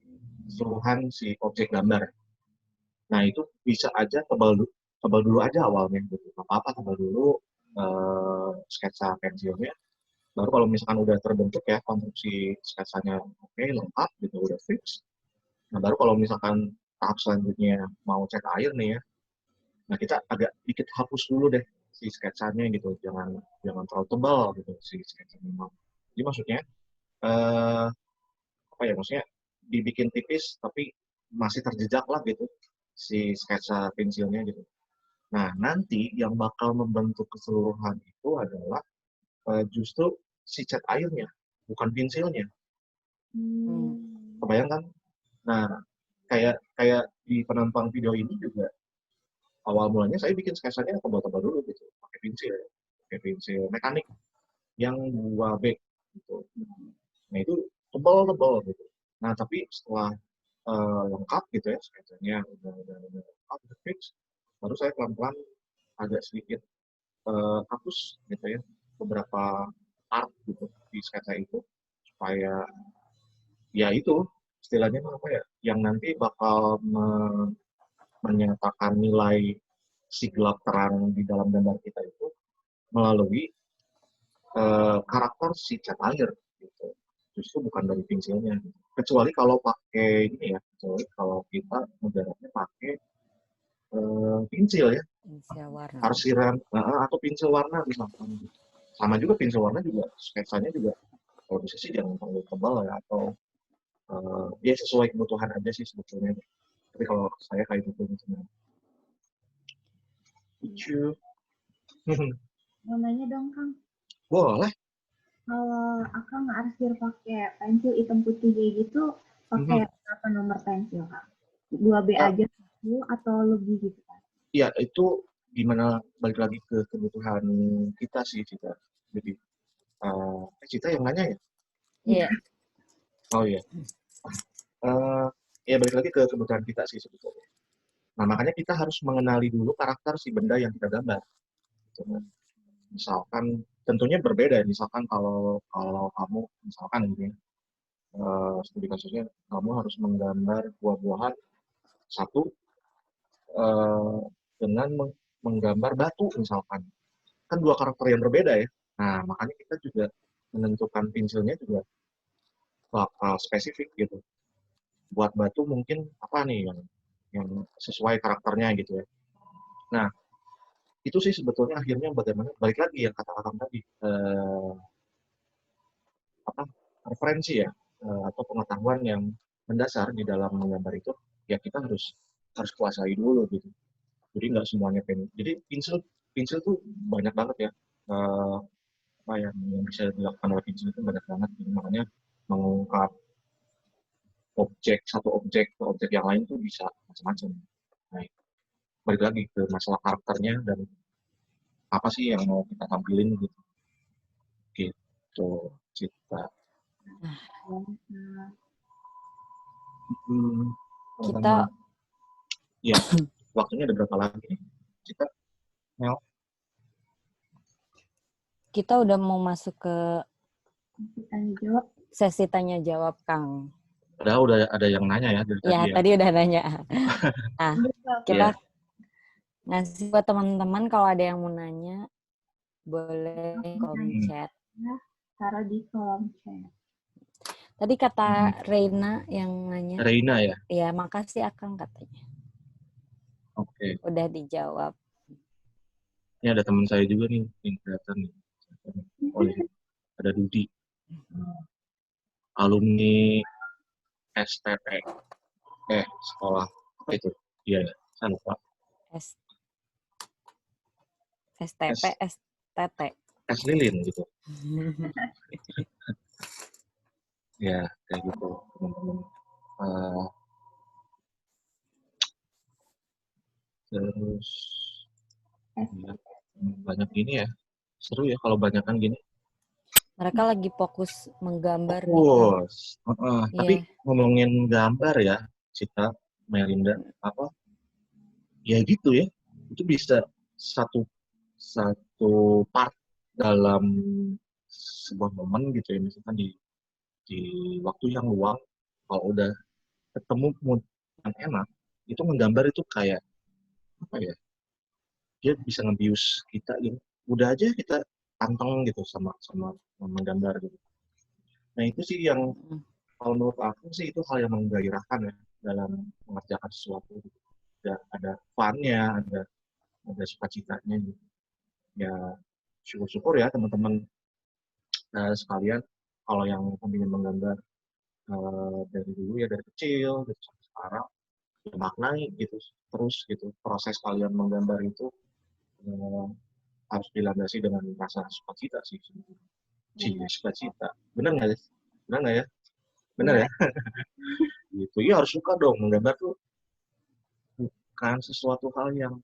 C: keseluruhan si objek gambar. Nah, itu bisa aja tebal dulu aja awalnya gitu. Nggak apa-apa tebal dulu sketsa pensilnya. Baru kalau misalkan udah terbentuk ya konstruksi sketsanya oke, lengkap gitu, udah fix. Nah, baru kalau misalkan tahap selanjutnya mau cat air nih ya, nah kita agak dikit hapus dulu deh si sketsanya gitu, jangan jangan terlalu tebal gitu si sketsanya. Jadi maksudnya eh, apa ya, maksudnya dibikin tipis tapi masih terjejak lah gitu si sketsa pensilnya gitu. Nah nanti yang bakal membentuk keseluruhan itu adalah justru si cat airnya, bukan pensilnya.
B: Hmm.
C: Kebayang kan? Nah kayak kayak di penampang video ini juga awal mulanya saya bikin sketsanya tebal-tebal dulu gitu, pakai pensil mekanik yang 2B gitu. Nah itu tebal-tebal gitu. Nah tapi setelah lengkap gitu ya sketsanya udah lengkap, udah fix, baru saya pelan-pelan agak sedikit hapus gitu ya beberapa part gitu di sketsa itu supaya ya itu istilahnya apa ya yang nanti bakal menyatakan nilai si gelap terang di dalam gambar kita itu melalui karakter si cat air gitu. Justru bukan dari pensilnya. Kecuali kalau pakai ini ya, kecuali kalau kita menggarapnya pakai pensil ya,
B: Pensil warna.
C: arsiran atau pensil warna misalkan. Sama juga pensil warna juga sketsanya juga kalau bisa sih jangan terlalu tebal ya atau ya sesuai kebutuhan aja sih sebetulnya. Tapi kalau saya kayak gitu misalnya. Lucu.
A: Mau nanya dong, Kang.
C: Boleh.
A: Kalau Akang arsir pakai pensil hitam putih kayak gitu, pakai berapa nomor pensil, Kak? 2B aja satu atau lebih gitu, Kak?
C: Ya itu gimana balik lagi ke kebutuhan kita sih kita. Jadi Cita yang nanya ya?
B: Iya.
C: Oh iya. Ya balik lagi ke kebutuhan kita sih sebetulnya. Nah makanya kita harus mengenali dulu karakter si benda yang kita gambar. Gitu kan. Misalkan tentunya berbeda. Misalkan kalau kalau kamu misalkan gitu ya, studi kasusnya kamu harus menggambar buah-buahan satu eh, dengan menggambar batu misalkan. Kan dua karakter yang berbeda ya. Nah makanya kita juga menentukan pensilnya juga bakal spesifik gitu. Buat batu mungkin apa nih yang sesuai karakternya gitu ya. Nah, itu sih sebetulnya akhirnya bagaimana balik lagi yang kata-kata tadi apa referensi ya atau pengetahuan yang mendasar di dalam menggambar itu ya kita harus harus kuasai dulu gitu. Jadi nggak semuanya jadi pensil pensil tuh banyak banget ya apa yang bisa dilakukan oleh pensil itu banyak banget. Jadi makanya mengungkap satu objek ke objek yang lain tuh bisa macam-macam. Nah, balik lagi ke masalah karakternya dan apa sih yang mau kita tampilin gitu Cita.
B: Kita
C: ya waktunya ada berapa lagi nih Cita? Mel?
B: Kita udah mau masuk ke
A: Tanya jawab.
B: sesi tanya jawab, Kang.
C: Udah ada yang nanya ya dari tadi ya.
B: Tadi udah nanya. Nah, kita
C: Yeah.
B: ngasih buat teman-teman kalau ada yang mau nanya, boleh kolom chat.
A: Taruh di kolom chat.
B: Tadi kata Reina yang nanya.
C: Reina ya?
B: Iya, makasih Akang katanya.
C: Oke.
B: Udah dijawab.
C: Ini ada teman saya juga nih yang kelihatan nih. Oh iya, ada Dudi. Alumni STP. Sekolah apa itu? Iya, saya lupa.
B: STP, STT.
C: S lilin gitu. Ya, kayak gitu teman-teman. Terus ya, banyak gini ya. Seru ya kalau banyakan gini.
B: Mereka lagi fokus menggambar nih,
C: Fokus.
B: Kang.
C: Tapi
B: Iya.
C: ngomongin gambar ya, Cita, Melinda, ya gitu ya. Itu bisa satu part dalam sebuah momen gitu ya, misalkan di waktu yang luang, kalau udah ketemu mood yang enak, itu menggambar itu kayak apa ya? Dia bisa ngebius kita gitu. Udah aja kita panteng gitu sama menggambar gitu. Nah itu sih yang kalau menurut aku sih itu hal yang menggairahkan ya dalam mengerjakan sesuatu. Gitu. Ada fun-nya, ada sukacitanya gitu. Ya syukur-syukur ya teman-teman sekalian kalau yang ingin menggambar dari dulu ya dari kecil gitu sampai sekarang ya maknai gitu terus gitu proses kalian menggambar itu harus dilandasi dengan rasa sukacita sih sukacita benar nggak ya benar ya gitu ya harus suka dong menggambar tuh bukan sesuatu hal yang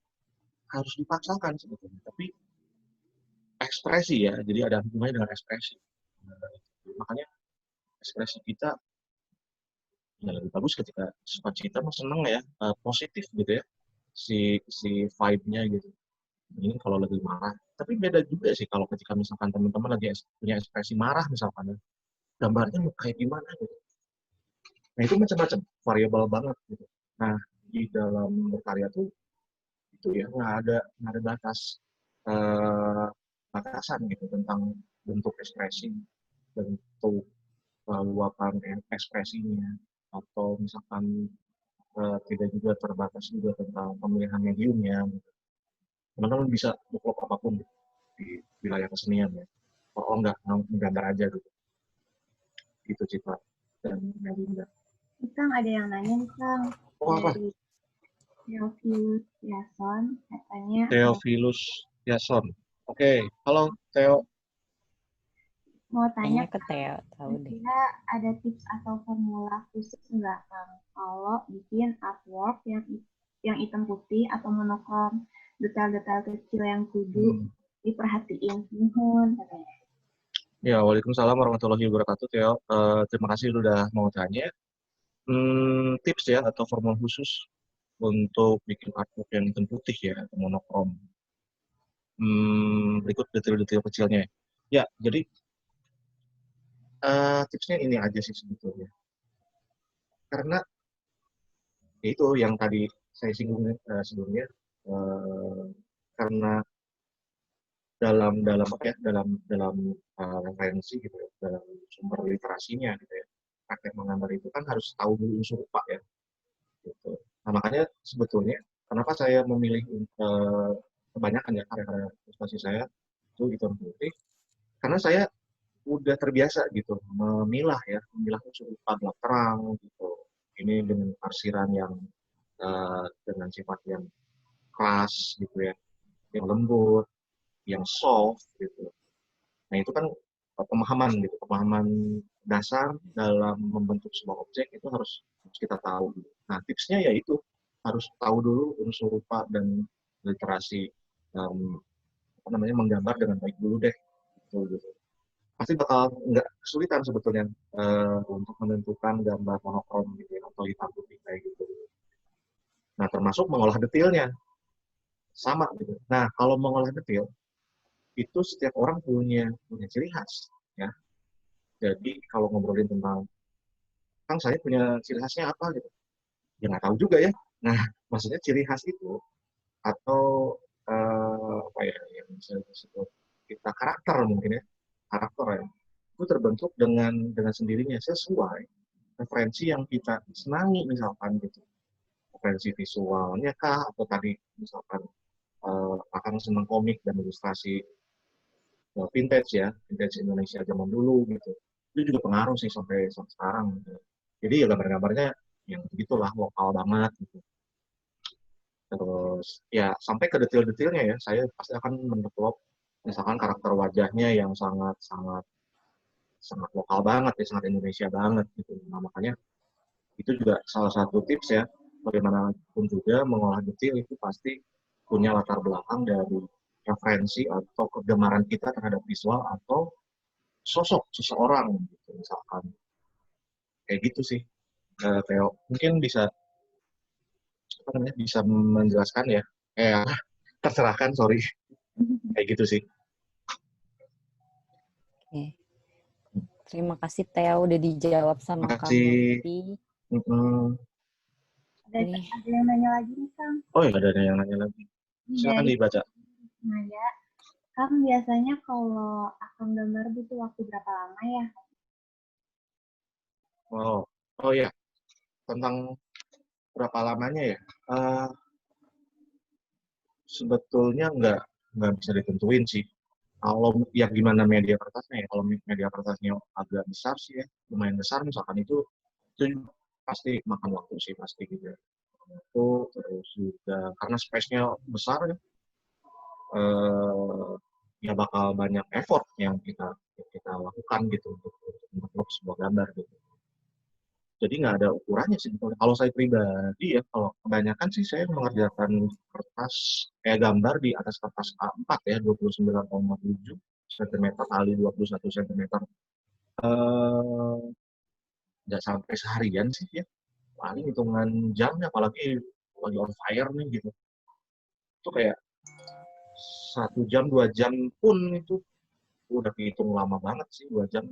C: harus dipaksakan sebetulnya tapi ekspresi ya jadi ada hubungannya dengan ekspresi makanya ekspresi kita ya lebih bagus ketika sukacita mah seneng ya positif gitu ya si vibe-nya gitu ini kalau lagi marah tapi beda juga sih kalau ketika misalkan teman-teman lagi punya ekspresi marah misalkan ya gambarnya mau kayak gimana gitu nah itu macam-macam variabel banget gitu nah di dalam berkarya tuh itu ya nggak ada batasan gitu tentang bentuk ekspresi bentuk luapan ekspresinya atau misalkan tidak juga terbatas juga tentang pemilihan mediumnya. Gitu. Teman-teman bisa develop apapun gitu, di wilayah kesenian ya. Oh enggak, menggambar aja gitu. Gitu Citra dan Melinda.
A: Kang ada yang nanya nih Kang.
C: Dari
A: Theophilus Yason katanya.
C: Theophilus Yason. Oke, halo Theo.
A: Mau tanya
B: ke Theo, tahu deh.
A: Kira ada tips atau formula khusus nggak Kang kalau bikin artwork yang hitam putih atau monokrom detail-detail kecil yang kudu diperhatiin katanya.
C: Ya, waalaikumsalam warahmatullahi wabarakatuh Theo. Terima kasih sudah mau tanya. Tips ya atau formula khusus untuk bikin artwork yang hitam putih ya atau monokrom. Berikut detail-detail kecilnya. Ya, jadi tipsnya ini aja sih sebetulnya. Karena itu yang tadi saya singgung sebelumnya, karena dalam referensi gitu ya, dalam sumber literasinya gitu ya, praktek menggambar itu kan harus tahu dulu unsur rupa ya. Gitu. Nah makanya sebetulnya kenapa saya memilih kebanyakan ya karya-karya ilustrasi saya itu hitam putih, karena saya udah terbiasa gitu memilah unsur rupa gelap terang gitu. Ini dengan arsiran yang dengan sifat yang keras gitu ya, yang lembut, yang soft gitu. Nah itu kan pemahaman dasar dalam membentuk sebuah objek itu harus kita tahu. Nah tipsnya yaitu harus tahu dulu unsur rupa dan literasi menggambar dengan baik dulu deh. Gitu. Pasti bakal nggak kesulitan sebetulnya untuk menentukan gambar monokrom gitu ya, atau hitam putih kayak gitu. Nah, termasuk mengolah detailnya sama gitu. Nah, kalau mengolah detail itu setiap orang punya ciri khas ya. Jadi kalau ngobrolin tentang Kang saya punya ciri khasnya apa gitu, ya nggak tahu juga ya. Nah, maksudnya ciri khas itu atau apa ya yang bisa disebut kita karakter mungkin ya, karakter ya, itu terbentuk dengan sendirinya sesuai referensi yang kita senangi misalkan gitu, referensi visualnya kah, atau tadi misalkan akan senang komik dan ilustrasi vintage ya, vintage Indonesia zaman dulu gitu, itu juga pengaruh sih sampai sekarang gitu. Jadi ya gambar-gambarnya yang gitulah lokal banget gitu. Terus ya sampai ke detail-detailnya ya, saya pasti akan mendevelop misalkan karakter wajahnya yang sangat sangat sangat lokal banget ya, sangat Indonesia banget gitu. Nah, makanya itu juga salah satu tips ya, bagaimanapun juga mengolah detail itu pasti punya latar belakang dari referensi atau kegemaran kita terhadap visual atau sosok seseorang gitu misalkan. Kayak gitu sih. Theo mungkin bisa apa namanya, bisa menjelaskan ya. Terserahkan, sorry. Kayak gitu sih.
B: Oke. Terima kasih Theo udah dijawab sama Kang
C: Makasih.
B: Lutfi.
A: Ada yang nanya lagi nih, Kang?
C: Oh ya, ada yang nanya lagi. Silakan dibaca.
A: Nah ya, Kang biasanya kalau Akang gambar butuh waktu berapa lama ya?
C: Oh ya, tentang berapa lamanya ya? Sebetulnya nggak bisa ditentuin sih. Kalau ya gimana media kertasnya ya, kalau media kertasnya agak besar sih ya, lumayan besar misalkan itu pasti makan waktu sih pasti gitu. Itu terus juga karena space-nya besar ya, ya bakal banyak effort yang kita lakukan gitu untuk membuat sebuah gambar gitu. Jadi nggak ada ukurannya sih. Kalau saya pribadi ya, kalau kebanyakan sih saya mengerjakan kertas gambar di atas kertas A4 ya, 29,7 cm kali 21 cm. Nggak sampai seharian sih ya, paling hitungan jamnya, apalagi lagi on fire nih gitu. Itu kayak 1 jam 2 jam pun itu udah dihitung lama banget sih, 2 jam.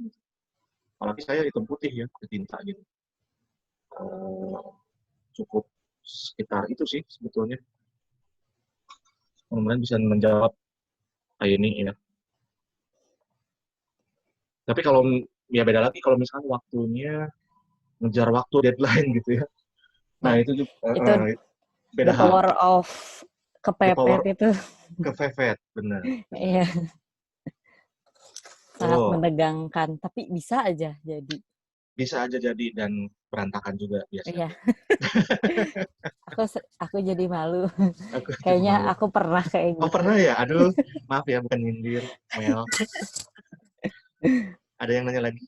C: Apalagi saya hitam putih ya, pakai tinta gitu. Cukup sekitar itu sih sebetulnya. Mudah-mudahan bisa menjawab kayak ini ya. Tapi kalau ya beda lagi kalau misalkan waktunya ngejar waktu deadline gitu ya. Nah itu juga
B: Itu
C: beda
B: the
C: hal.
B: power of
C: The power
B: kepepet itu.
C: kepepet, benar.
B: Iya. Sangat
C: Oh,
B: menegangkan, tapi bisa aja jadi.
C: bisa aja jadi dan berantakan juga
B: Iya.
C: biasanya.
B: Aku jadi malu.
C: Aku jadi
B: Kayaknya
C: malu.
B: aku pernah kayak
C: Oh
B: gitu.
C: pernah ya? Aduh, maaf ya bukan nyindir, Mel. Ada yang nanya lagi?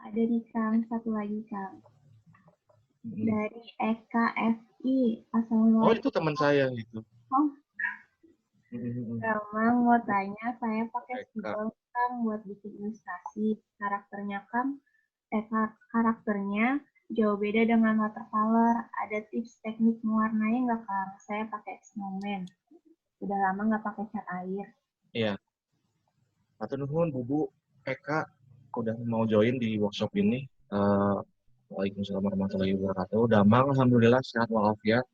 A: Ada nih Kang, satu lagi Kang. Dari Eka FI.
C: Oh
A: Assalamualaikum.
C: itu teman saya gitu.
A: Oh, Ramang mau tanya, saya pakai
C: Eka.
A: spidol Kang buat bikin ilustrasi. Karakternya jauh beda dengan watercolor. Ada tips teknik mewarnai nggak Kang? Saya pakai snowman. Udah lama nggak pakai cat air.
C: Iya. Atau nuhun Bubu Eka udah mau join di workshop ini. Waalaikumsalam warahmatullahi wabarakatuh. Damang, alhamdulillah sehat walafiat.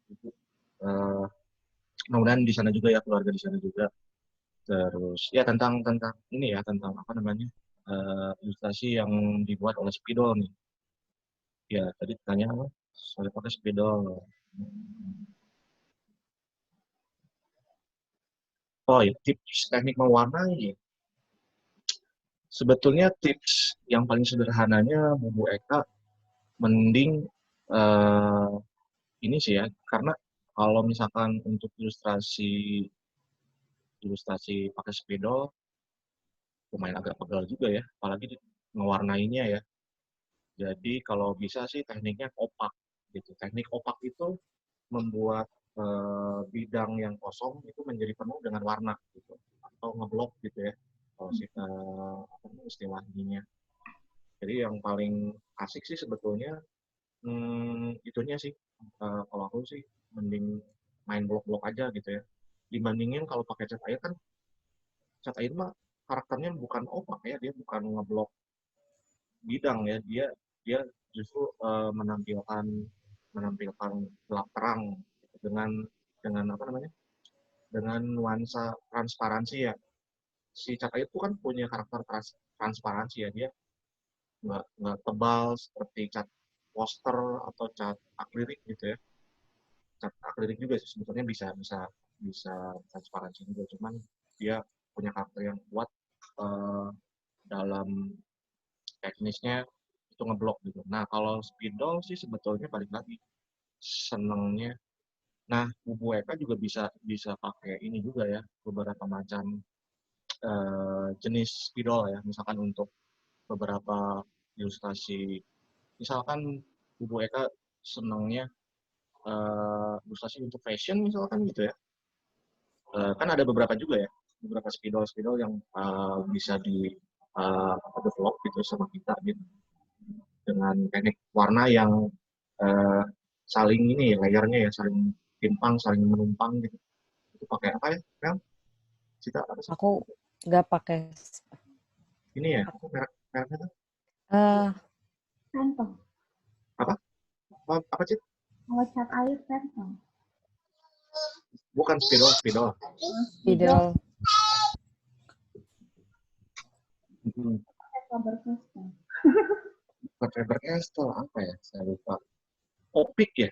C: Mudah-mudahan di sana juga ya, keluarga di sana juga. Terus ya tentang ini ya, tentang apa namanya, ilustrasi yang dibuat oleh spidol nih. Ya tadi tanya apa? Saya pakai spidol. Oh ya, tips teknik mewarnai. Sebetulnya tips yang paling sederhananya Bu Eka mending ini sih ya, karena kalau misalkan untuk ilustrasi pakai spidol lumayan agak pegal juga ya, apalagi mewarnainya ya. Jadi kalau bisa sih tekniknya opak gitu. Teknik opak itu membuat bidang yang kosong itu menjadi penuh dengan warna gitu, atau ngeblok gitu ya kalau istilahnya. Jadi yang paling asik sih sebetulnya itunya sih, kalau aku sih mending main blok-blok aja gitu ya. Dibandingin kalau pakai cat air kan, cat air mah karakternya bukan opak ya, dia bukan ngeblok bidang ya, dia dia justru menampilkan menampilkan gelap terang gitu, dengan apa namanya, dengan nuansa transparansi ya. Si cat air itu kan punya karakter transparansi ya, dia nggak tebal seperti cat poster atau cat akrilik gitu ya. Cat akrilik juga sih sebetulnya bisa bisa bisa transparansi juga, cuman dia punya karakter yang kuat dalam teknisnya itu ngeblok gitu. Nah kalau spidol sih sebetulnya balik lagi senengnya. Nah Bubu Eka juga bisa bisa pakai ini juga ya, beberapa macam jenis spidol ya. Misalkan untuk beberapa ilustrasi, misalkan Bubu Eka senengnya ilustrasi untuk fashion misalkan gitu ya. Kan ada beberapa juga ya, beberapa spidol-spidol yang bisa di develop gitu sama kita gitu, dengan teknik warna yang uh, saling ini ya, layarnya ya saling timpang, saling menumpang gitu. Itu pakai apa ya, Mel? Cita apa sih?
B: Aku nggak pakai.
C: Ini ya, aku mereknya tuh
A: Phantom.
C: apa? Apa sih?
A: Kalau cat air Phantom.
C: Bukan spidol.
B: Spidol.
A: Faber-Castell.
C: Bukan Faber-Castell, apa ya? Saya lupa. Opik ya?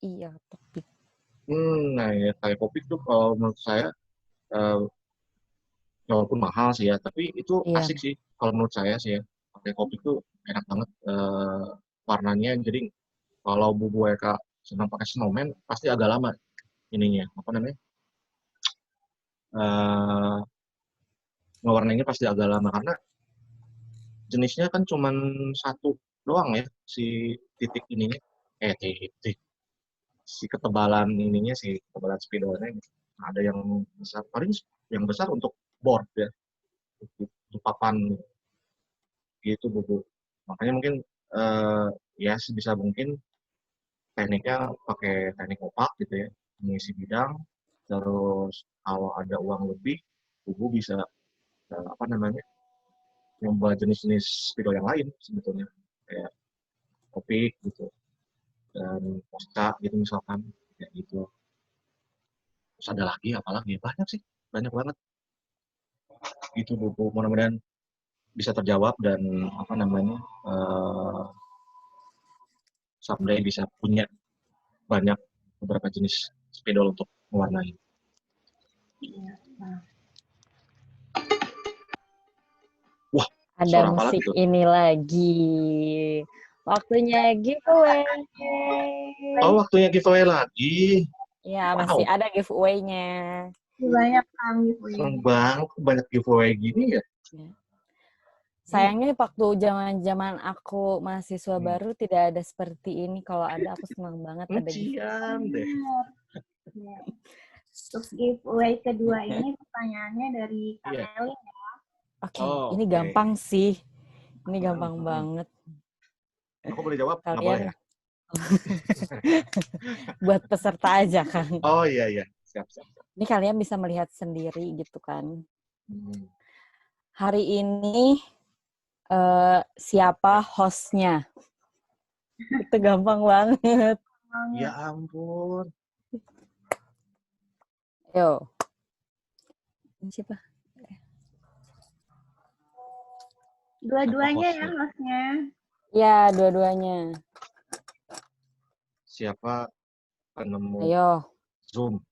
B: Iya, tapi
C: Nah ya kayak Opik tuh kalau menurut saya walaupun mahal sih ya, tapi itu
B: iya.
C: asik sih kalau menurut saya sih ya. Pakai Opik tuh enak banget warnanya. Jadi kalau Bubu Eka sedang pakai snowman pasti agak lama ininya, apa namanya, ngewarnainya pasti agak lama karena jenisnya kan cuman satu doang ya, si titik ininya, titik, si ketebalan ininya, si ketebalan spidolnya gitu. Ada yang besar, paling yang besar untuk board ya, untuk papan gitu Bubu. Makanya mungkin ya sebisa mungkin tekniknya pakai teknik opak gitu ya, mengisi bidang. Terus kalau ada uang lebih, Bubu bisa apa namanya, nyoba jenis-jenis spidol yang lain sebetulnya, kayak topik gitu dan posca gitu misalkan, kayak gitu. Terus ada lagi apalagi, banyak sih, banyak banget itu Bubu. Mudah-mudahan bisa terjawab dan apa namanya, someday bisa punya banyak beberapa jenis spidol untuk mewarnai.
A: Nah,
C: Wah,
B: Ada
C: suara apa lagi
B: musik
C: tuh?
B: ini lagi. Waktunya giveaway.
C: Oh, waktunya giveaway lagi.
B: Ya, masih
C: Wow,
B: ada giveaway-nya.
A: banyak Kang
C: seneng
A: giveaway-nya.
C: banget banyak giveaway gini ya.
B: Ya. Sayangnya waktu zaman aku mahasiswa baru tidak ada seperti ini. Kalau ada aku senang banget ada giveaway.
C: Cian deh.
A: Ya. Untuk giveaway kedua ini pertanyaannya dari Kak
C: Iya.
A: Elin.
B: Oke,
C: Oh,
B: ini
C: oke.
B: gampang sih. Ini gampang banget.
C: Aku boleh jawab? Nggak boleh
B: Kalian
C: ya?
B: buat peserta aja kan.
C: Oh iya, iya. Siap.
B: Ini kalian bisa melihat sendiri gitu kan.
C: Hmm.
B: Hari ini siapa hostnya? Itu gampang banget.
C: Ya ampun.
B: Yo. Siapa?
A: Dua-duanya ya
C: hostnya?
A: hostnya.
B: Ya, dua-duanya.
C: Siapa penemu
B: Ayo.
C: Zoom?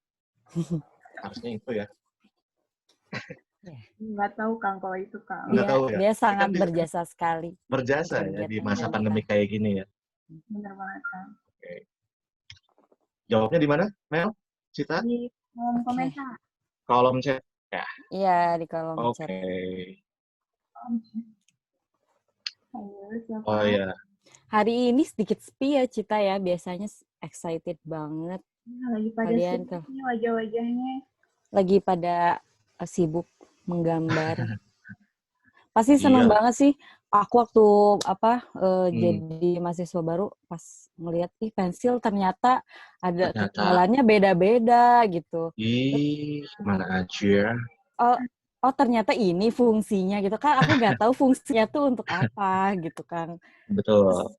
C: Harusnya itu ya.
A: Nggak tahu Kang kalau itu Kang.
C: Nggak tahu ya.
B: Dia
C: Ini
B: sangat
C: kan
B: berjasa sekali.
C: berjasa
B: untuk
C: ya di
B: kegiatan
C: masa
B: kita.
C: pandemi kayak gini ya.
A: Bener banget Kang.
C: Oke. Jawabnya di mana, Mel? Cita?
A: Di kolom komentar.
C: Kolom chat. Ya.
B: Iya, di kolom
C: Oke.
B: chat.
A: Ayo, siapa?
C: Oh ya.
B: Hari ini sedikit sepi ya Cita ya. Biasanya excited banget.
A: Lagi pada
B: Kalian
A: sibuk nih wajah-wajahnya.
B: lagi pada sibuk menggambar. Pasti seneng
C: Iya.
B: banget sih. Aku waktu
C: Hmm.
B: jadi mahasiswa baru pas ngeliat pensil ternyata ada
C: Ternyata.
B: ketebalannya beda-beda gitu.
C: Ih, kemana aja?
B: Oh ternyata ini fungsinya gitu kan. Aku nggak tahu fungsinya tuh untuk apa gitu kan. Terus
C: Betul.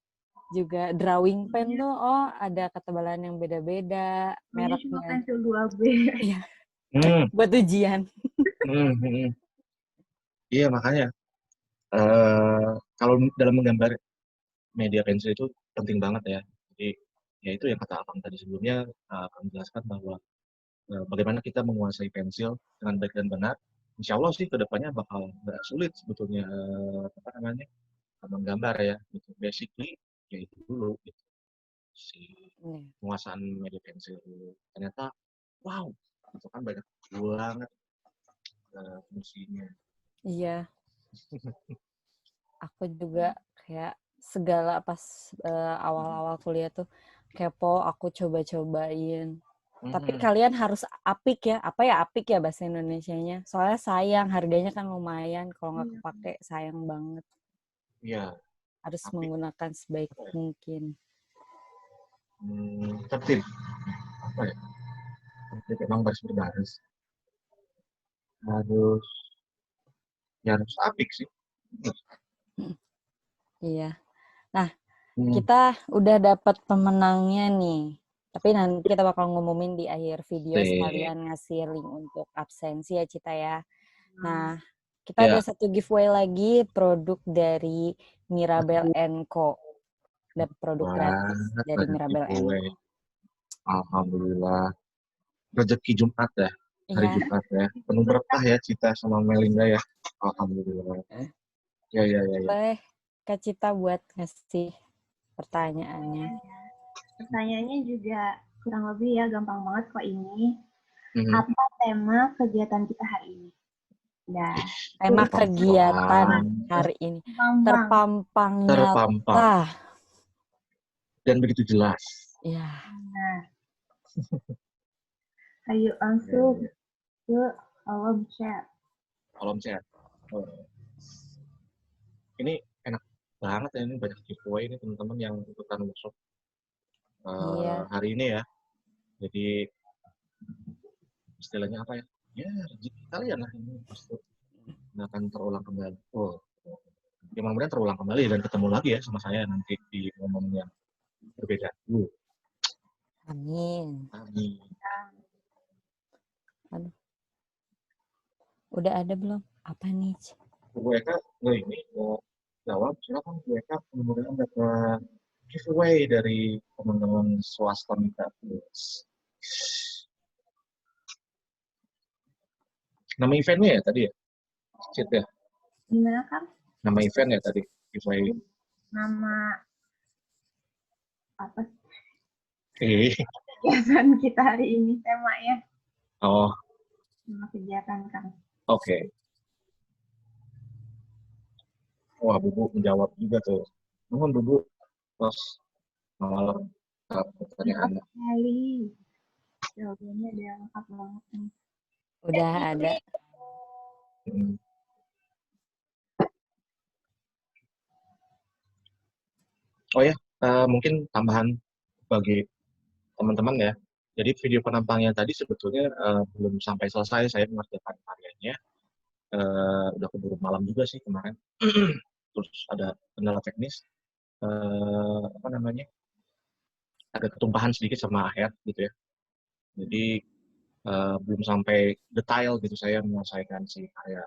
B: juga drawing pen tuh ada ketebalan yang beda-beda,
A: Namanya cuma
B: mereknya.
A: pensil 2B.
B: Iya,
C: Hmm.
B: buat ujian.
C: Iya, makanya kalau dalam menggambar media pensil itu penting banget ya. Jadi ya itu yang kata Abang tadi sebelumnya, akan menjelaskan bahwa bagaimana kita menguasai pensil dengan baik dan benar. Insya Allah sih kedepannya bakal nggak sulit sebetulnya menggambar ya. Gitu. Basically ya itu dulu gitu. Si penguasaan media pensil. Ternyata wow, itu kan banyak banget fungsinya.
B: Iya. Aku juga kayak segala pas awal-awal kuliah tuh kepo, aku coba-cobain. Tapi kalian harus apik ya. Apa ya apik ya bahasa Indonesianya? Soalnya sayang, harganya kan lumayan. Kalau nggak kepake sayang banget.
C: Iya.
B: Harus
C: apik.
B: Menggunakan sebaik mungkin.
C: Tertib. Apa ya? Tertib emang baris-baris. Harus apik sih.
B: Iya. Nah, kita udah dapat pemenangnya nih. Tapi nanti kita bakal ngumumin di akhir video sekalian ngasih link untuk absensi ya Cita ya. Nah, kita ada satu giveaway lagi produk dari Mirabel & Co. Ada produk gratis dari Mirabel & Co.
C: Alhamdulillah. Rezeki Jumat ya. Hari
B: Iya.
C: Jumat ya. Penuh berkah ya Cita sama Melinda ya. Alhamdulillah. Ya.
B: Boleh Kak Cita buat ngasih pertanyaannya.
A: Pertanyaannya juga kurang lebih ya gampang banget kok ini. Apa tema kegiatan kita hari ini?
B: Nah, tema kegiatan hari ini terpampang nyata
C: dan begitu jelas.
B: Iya.
A: Nah, ayo langsung ke kolom chat.
C: Ini enak banget ya, ini banyak giveaway ini teman-teman yang ikutan workshop hari ini ya. Jadi istilahnya apa ya? Ya rezeki kalian lah ini pasti nggak akan terulang kembali. Ya mudah-mudahan terulang kembali dan ketemu lagi ya sama saya nanti di momen yang berbeda.
B: Amin. Aduh. Udah ada belum? Apa nih?
C: Bu Eka, ini mau jawab, silakan Bu Eka. Kemudian dapat giveaway dari teman-teman swasta Mitra. Nama eventnya ya tadi ya? Cit ya?
A: Gimana Kang?
C: Nama event ya tadi? Giveaway.
A: Nama apa? Kegiatan kita hari ini temanya. Nama kegiatan Kang.
C: Oke. Wah, Bubu menjawab juga tuh. Mohon Bubu, terus malam pertanyaan.
A: Sekali. Jawabannya udah lengkap banget nih.
B: Udah ada.
C: Oh ya, mungkin tambahan bagi teman-teman ya. Jadi video penampangnya tadi sebetulnya belum sampai selesai saya mengerjakan karyanya. Udah keburu malam juga sih kemarin. Terus ada kendala teknis. Ada ketumpahan sedikit sama akhir gitu ya. Jadi belum sampai detail gitu saya menyelesaikan si karya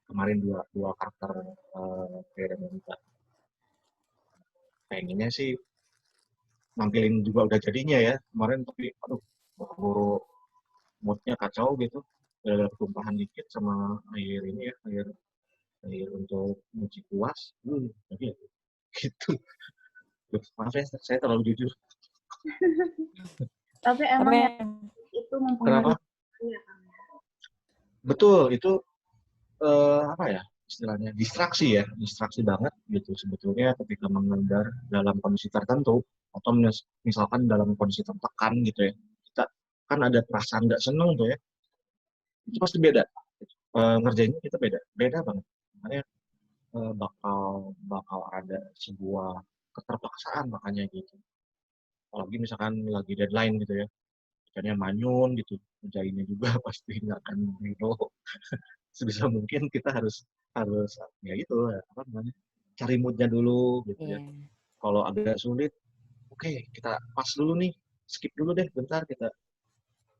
C: kemarin dua karakter kayak Monica. Pengennya sih nampilin juga udah jadinya ya kemarin, tapi aduh keburu moodnya kacau gitu, ada ketumpahan dikit sama air ini ya, air untuk nyuci kuas, jadi gitu. Maaf ya, saya terlalu jujur.
A: Tapi emang ya, itu mempengaruhi.
C: Betul, itu apa ya istilahnya, distraksi banget gitu sebetulnya ketika mengendar dalam kondisi tertentu. atau misalkan dalam kondisi tertekan gitu ya, kita kan ada perasaan nggak seneng tuh ya, itu pasti beda. Ngerjainnya kita beda banget. Makanya bakal bakal ada sebuah keterpaksaan makanya gitu. Apalagi misalkan lagi deadline gitu ya, ikannya manyun gitu, ngerjainnya juga pasti nggak akan hero. Sebisa mungkin kita harus harus ya itu apa namanya, cari moodnya dulu gitu ya.
B: Iya.
C: Kalau agak sulit, oke, kita pas dulu nih, skip dulu deh bentar, kita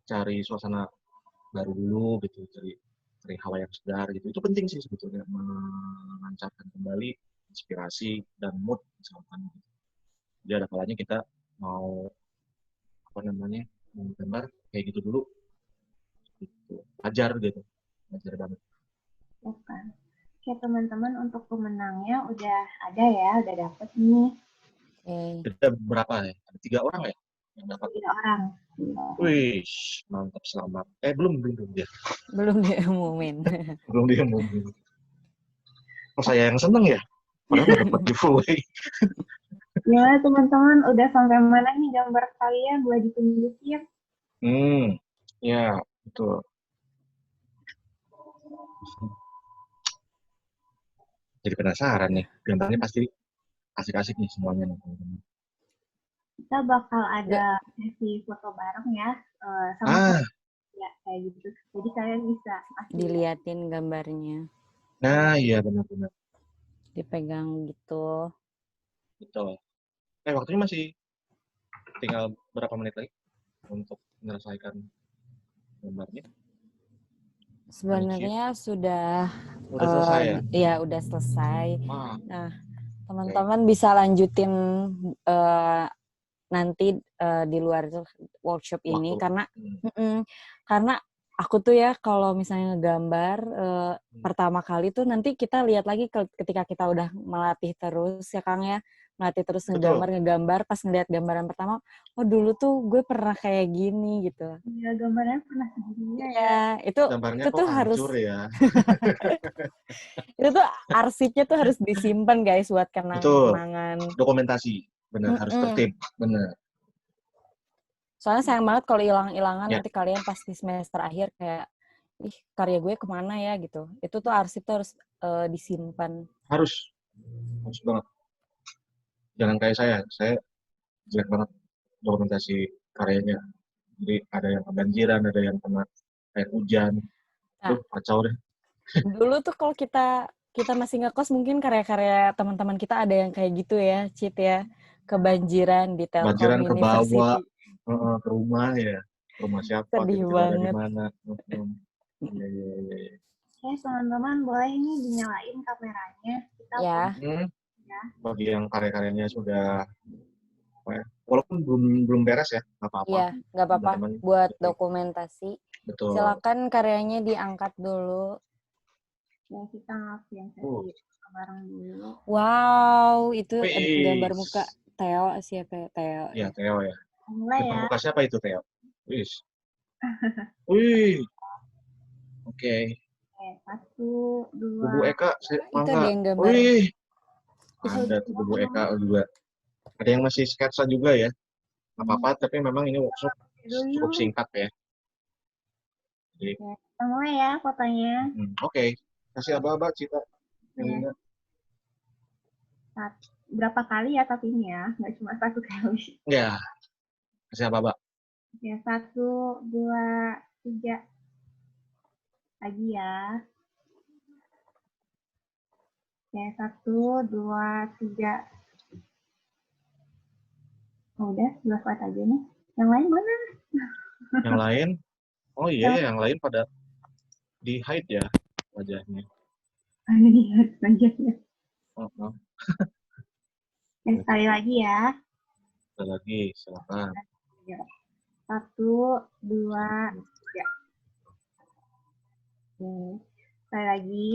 C: cari suasana baru dulu gitu, cari cari hawa yang segar gitu. Itu penting sih sebetulnya, melancarkan kembali inspirasi dan mood misalkan gitu. Jadi ada kalanya kita mau apa namanya, menggambar kayak gitu dulu gitu. Ajar gitu. Ajar banget.
A: Bukan. Oke, teman-teman, untuk pemenangnya udah ada ya, udah dapet nih.
B: Oke.
C: Ada berapa ya? Ada 3 orang ya yang dapat.
A: 3 orang.
C: Wih, mantap, selamat. Belum dia.
B: Belum diumumin.
C: Belum dia mau. Oh, saya yang seneng ya? Padahal nggak dapat giveaway.
A: Gimana teman-teman, udah sampai mana nih gambar kalian? Boleh ditunjukin?
C: Ya, betul. Jadi penasaran nih, gambarnya pasti asik-asik nih semuanya nih, teman-teman.
A: Kita bakal
B: Nggak,
A: ada sesi foto bareng ya, sama ya kayak gitu. Jadi kalian bisa kasih lihat.
B: diliatin gambarnya,
C: Nah, iya benar-benar.
B: dipegang gitu.
C: Betul. Waktunya masih tinggal berapa menit lagi untuk menyelesaikan gambarnya?
B: Sebenarnya sudah
C: Udah selesai ya?
B: ya udah selesai.
C: Wah,
B: Nah,
C: oke.
B: teman-teman bisa lanjutin nanti di luar workshop ini
C: Waktu.
B: karena aku tuh ya kalau misalnya ngegambar pertama kali tuh nanti kita lihat lagi ketika kita udah melatih terus ya Kang ya, melatih terus
C: Betul.
B: ngegambar pas ngeliat gambaran pertama, oh dulu tuh gue pernah kayak gini gitu.
A: Ya, gambarnya pernah segininya ya.
B: Ya,
C: Gambarnya
B: itu
C: kok
B: tuh harus
C: hancur ya?
B: itu tuh arsipnya tuh harus disimpan guys buat
C: Betul.
B: kenang-kenangan.
C: Dokumentasi. Benar, harus tertib. Benar.
B: Soalnya sayang banget kalau hilang-hilangan
C: Ya,
B: nanti kalian pas di semester akhir kayak, ih karya gue kemana ya gitu. Itu tuh arsip tuh harus disimpan.
C: harus. Harus banget. Jangan kayak saya jelek banget dokumentasi karyanya. Jadi ada yang kebanjiran, ada yang kena air hujan.
B: Nah,
C: Kacau deh.
B: dulu tuh kalau kita masih ngekos mungkin karya-karya teman-teman kita ada yang kayak gitu ya, Cit ya. Kebanjiran di Telkom
C: Kebanjiran ke bawah,
B: University.
C: ke rumah ya. Ke rumah siapa,
B: Sedih
C: tiba-tiba ada di
B: banget.
C: mana. Iya, iya, iya.
A: Oke, teman-teman, boleh nih dinyalain kameranya. Kita
B: Ya.
A: ya.
C: Bagi yang karya-karyanya sudah apa ya, walaupun belum beres ya, nggak apa-apa.
B: Iya, nggak apa-apa
C: Teman-teman,
B: buat
C: betul.
B: dokumentasi.
C: Betul.
B: Silakan karyanya diangkat dulu.
A: Ya, kita ngelakuin sesi bareng dulu.
B: Wow, itu
C: Wih.
B: gambar muka Theo siapa ya? Theo.
C: Ya, Theo ya.
A: Mulai
C: Gambar
A: ya.
C: muka siapa itu, Theo? Wih. Oke.
A: Oke, 1, 2.
C: Bubu Eka,
B: Itu ada yang gambar.
C: Wih. Ada tuh Bubu Eka juga. Ada yang masih sketsa juga ya. Nggak apa-apa, tapi memang ini workshop cukup singkat ya. Jadi,
A: Kita mulai ya fotonya.
C: Oke. Kasih aba-aba, Cita.
A: Ya. Berapa kali ya tapi ini ya, nggak cuma 1 kali.
C: Ya, kasih aba-aba.
A: Ya, 1, 2, 3. Lagi ya. Oke, 1, 2, 3. Oh, udah, 2 slide aja nih. Yang lain mana?
C: Yang lain? Oh iya, yang lain pada di hide ya wajahnya.
A: Lihat wajahnya.
C: Oh.
A: Sekali lagi ya.
C: Sekali lagi, silakan.
A: 1, 2, 3. Oke. Sekali lagi.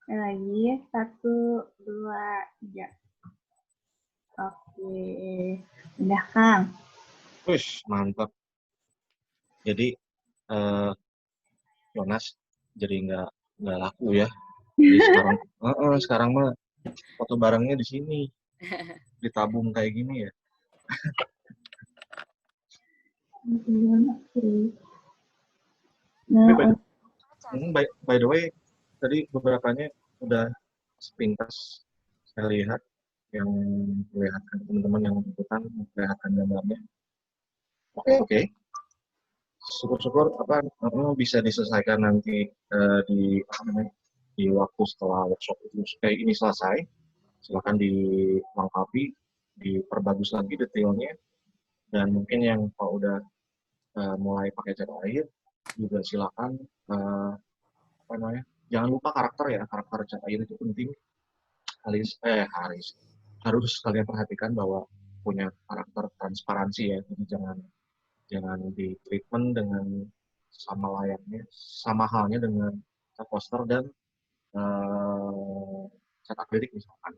A: Sekali lagi. 1, 2, 3. Oke. Udah, Kang.
C: Wih, mantap. Jadi Jonas jadi nggak laku ya. Jadi sekarang mah foto barengnya di sini. ditabung kayak gini ya.
A: Nah,
C: By the way, tadi beberapanya udah sepintas saya lihat yang memperlihatkan teman-teman yang ikutan memperlihatkan gambarnya. Oke. Syukur-syukur bisa diselesaikan nanti di di waktu setelah workshop itu kayak ini selesai. Silakan dilengkapi, diperbagus lagi detailnya, dan mungkin yang kalau udah mulai pakai cat air juga silakan jangan lupa karakter cat air itu penting. Harus kalian perhatikan bahwa punya karakter transparansi ya, jadi jangan di treatment dengan sama halnya dengan cat poster dan cat akrilik misalkan.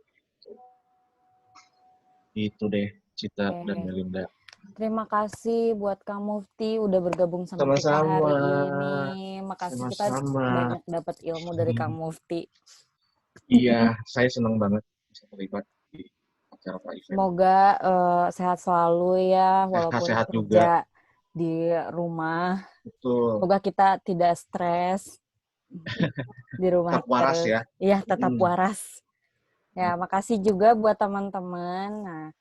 C: Itu deh Cita dan Melinda.
B: Terima kasih buat Kang Mufti udah bergabung sama kita hari ini. Makasih, kita banyak dapat ilmu dari Kang Mufti.
C: Iya, saya senang banget bisa terlibat di acara Pak Event.
B: Semoga sehat selalu ya, walaupun
C: sehat
B: kerja
C: juga
B: di rumah.
C: Betul.
B: Semoga kita tidak stres di rumah.
C: Tetap waras ya.
B: Iya, tetap waras. Ya, makasih juga buat teman-teman. Nah,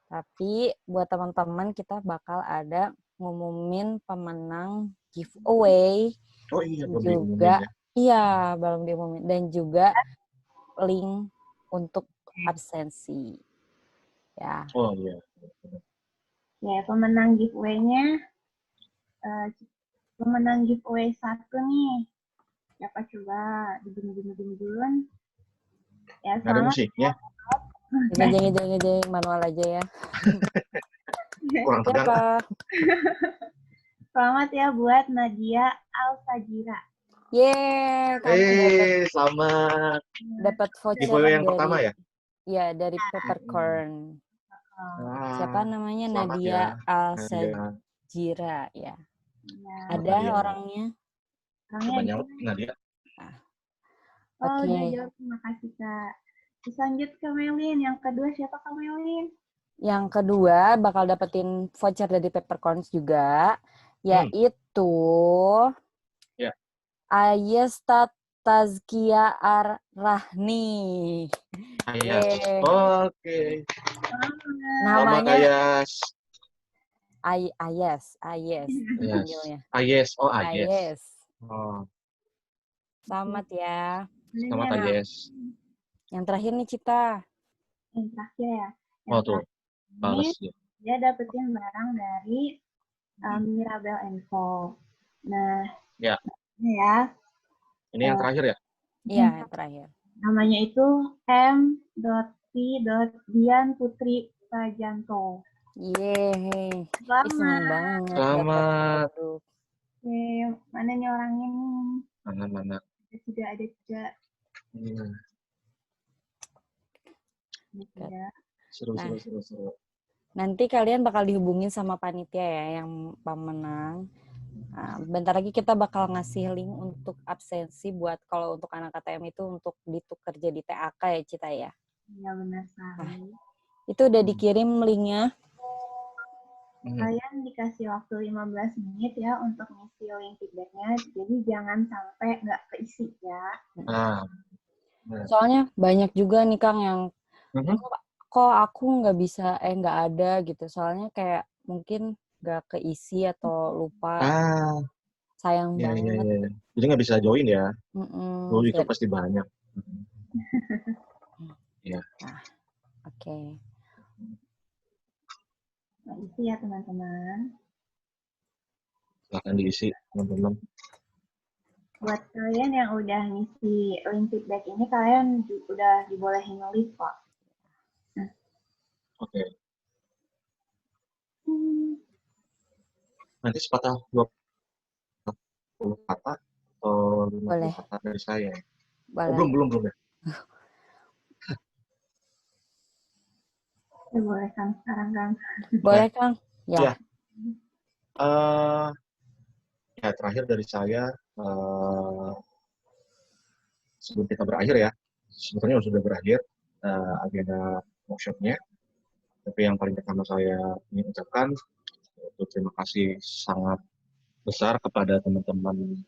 B: tapi buat teman-teman kita bakal ada ngumumin pemenang giveaway.
C: Oh iya, belum
B: juga
C: diumumin ya.
B: Iya, belum diumumin, dan juga link untuk absensi. Ya.
C: Oh iya.
A: Ya, pemenang giveaway-nya pemenang giveaway 1 nih. Siapa coba dibun. Ya,
C: ada musiknya.
B: Jangan manual aja ya.
C: Kurang tegang.
A: Selamat ya buat Nadia Al-Sajira.
C: Selamat.
B: Dapat voucher
C: giveaway yang
B: dari,
C: pertama ya?
B: Iya, dari Peppercorn. Siapa namanya? Nadia Al-Sajira ya. Ada
C: Nadia.
B: orangnya?
C: Coba nyaut Nadia.
A: Udah jawab, terima kasih Kak. Terus lanjut ke Melin. Yang kedua siapa Kak Melin?
B: Yang kedua bakal dapetin voucher dari Peppercorns juga, yaitu Ayesta Tazkia Ar-Rahni.
C: Oke.
B: Namanya
C: Ayes.
B: panggilnya.
C: Ayes.
B: Selamat ya.
C: Selamat Ayes.
B: Yang terakhir nih Cita.
A: Yang terakhir ya.
C: Tuh. Balas ya.
A: Dia dapetin barang dari Mirabel & Co. Nah,
C: ya. Ini yang terakhir ya?
B: Iya, yang terakhir.
A: Namanya itu M.P.Dian Putri Prajanto.
B: Yeay. Selamat.
A: Oke, mana nih orangnya nih?
C: Mana?
A: Ada juga.
C: Seru.
B: Nanti kalian bakal dihubungin sama panitia ya yang pemenang. Nah, bentar lagi kita bakal ngasih link untuk absensi buat kalau untuk anak KTM itu untuk ditukar jadi TAK ya Cita ya.
A: Iya benar sekali.
B: Itu udah dikirim linknya.
A: Kalian dikasih waktu 15 menit ya untuk ngisi link feedbacknya. Jadi jangan sampai nggak keisi ya.
B: Soalnya banyak juga nih Kang yang kok aku nggak bisa, nggak ada gitu. Soalnya kayak mungkin nggak keisi atau lupa. Sayang banget.
C: Iya. Jadi nggak bisa join ya. Itu pasti banyak. Iya.
B: Oke.
A: Isi ya teman-teman.
C: Silahkan diisi teman-teman.
A: Buat kalian yang udah ngisi link feedback ini, kalian udah dibolehin nge-leave kok.
C: Oke. Nanti sepatah 20 kata atau 50 kata dari saya. Belum ya.
A: Boleh Kang, sekarang Kang.
B: Boleh Kang.
C: Ya. Ya terakhir dari saya sebelum kita berakhir ya, sebetulnya sudah berakhir agenda workshopnya. Tapi yang paling pertama saya ingin ucapkan yaitu terima kasih sangat besar kepada teman-teman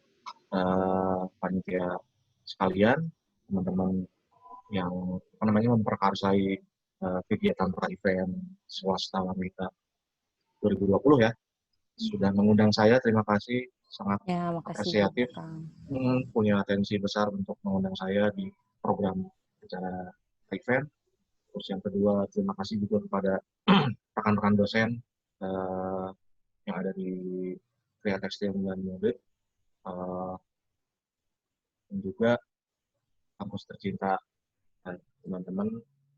C: panitia sekalian, teman-teman yang memperkarsai kegiatan pra-event swasta wanita 2020 ya. Sudah mengundang saya, terima kasih, sangat
B: Ya, makasih juga,
C: apresiatif,
B: Kang.
C: punya atensi besar untuk mengundang saya di program acara event. Terus yang kedua, terima kasih juga kepada rekan-rekan dosen yang ada di Kria Tekstil dan Mode, dan juga kampus tercinta dan teman-teman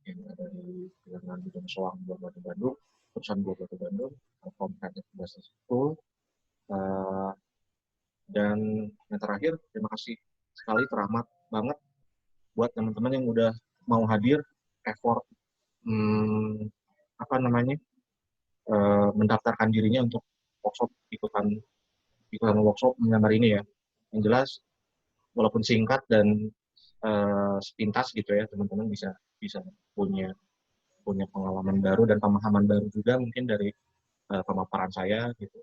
C: yang ada di Bilangan Bidang Soang Buah Bandung, Perusahaan Buah Bandung, Telkom Kreatif Business School, dan yang terakhir, terima kasih sekali, teramat banget buat teman-teman yang udah mau hadir, effort, mendaftarkan dirinya untuk workshop, ikutan workshop menggambar ini ya. Yang jelas, walaupun singkat dan sepintas gitu ya, teman-teman bisa punya pengalaman baru dan pemahaman baru juga mungkin dari pemaparan saya gitu.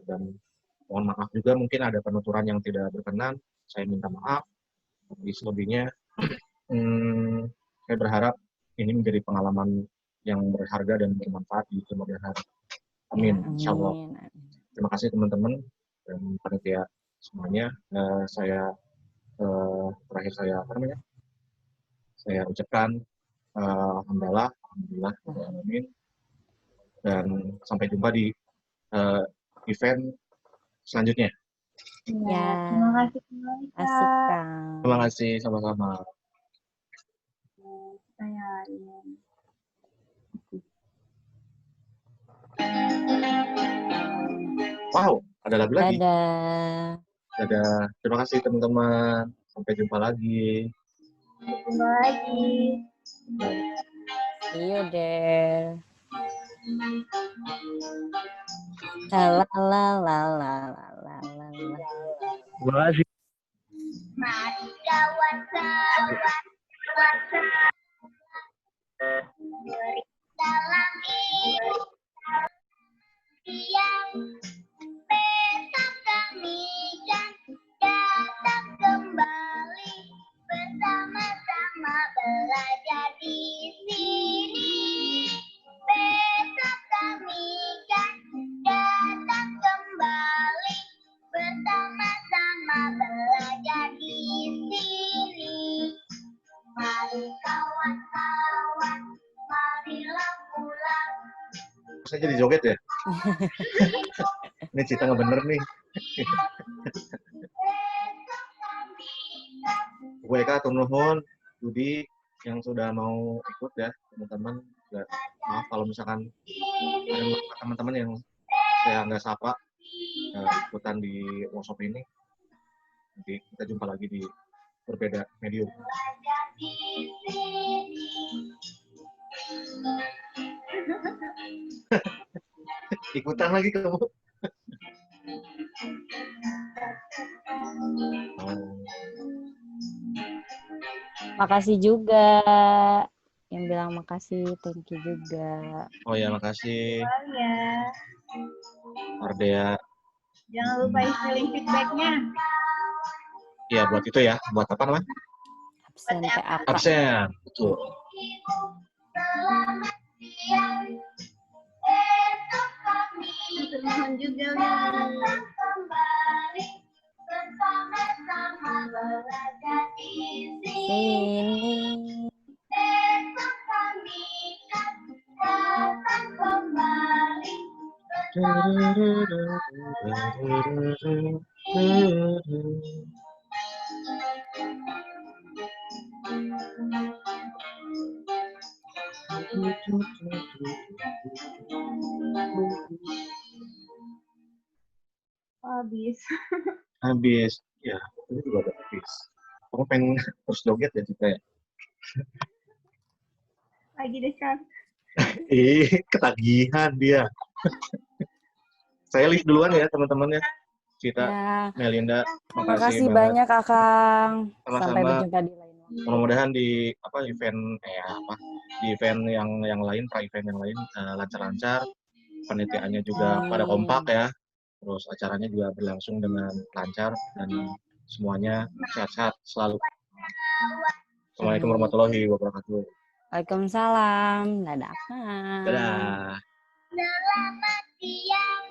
C: Dan mohon maaf juga mungkin ada penuturan yang tidak berkenan, saya minta maaf. Tapi selebihnya saya berharap ini menjadi pengalaman yang berharga dan bermanfaat di kemudian hari. Amin.
B: Ya,
C: Insya Allah.
B: amin.
C: Terima kasih teman-teman dan panitia semuanya. Saya terakhir saya ucapkan alhamdulillah, amin. Dan sampai jumpa di event selanjutnya.
A: Ya, terima kasih kembali,
B: Asik,
A: Kak.
B: Kang.
C: Terima kasih, sama-sama. Wow, ada lagu lagi.
B: Dadah.
C: Dadah. Terima kasih teman-teman. Sampai jumpa lagi.
A: Sampai jumpa lagi.
B: See you there. La la la la la la la.
C: Terima kasih.
A: Mari kawan-kawan dalam yang besok kami kan datang kembali bersama-sama belajar di sini. Besok kami kan datang kembali bersama-sama belajar di sini. Mari kawan-kawan, marilah pulang.
C: Saya jadi joget ya? Ini Cita nggak bener nih. Bu Eka, turnuhun, Budi yang sudah mau ikut ya, teman-teman. Maaf kalau misalkan ada teman-teman yang saya nggak sapa ikutan di workshop ini. Nanti kita jumpa lagi di berbeda medium. Ikutan lagi kamu.
B: Makasih juga. Yang bilang makasih, thank you juga.
C: Oh ya, makasih.
A: Ya.
C: Ardea.
A: Jangan lupa isi feedback-nya.
C: Iya, buat itu ya. Buat apa namanya?
B: Absen PAK.
C: Absen, betul.
A: Mohon juga kembali bersama-sama belajar di
B: sini.
A: Besok kami kan datang kembali
C: Habis. Ya, ini juga udah habis. Kamu pengen terus joget ya, Cita ya?
A: lagi deh, Kang.
C: Ketagihan dia. Saya lift duluan ya, teman-teman ya. Cita,
B: Ya.
C: Melinda,
B: Makasih banyak, Kakang.
C: Sama-sama.
B: Sampai berjumpa di lain waktu.
C: Mudah-mudahan di event yang lain, pra event yang lain lancar-lancar, panitiaannya juga pada kompak
B: Amin.
C: ya. Terus acaranya juga berlangsung dengan lancar dan semuanya sehat-sehat selalu. Assalamualaikum
B: Amin.
C: warahmatullahi wabarakatuh.
B: Waalaikumsalam. Dadah, Kak.
C: Dadah.
A: Selamat siang.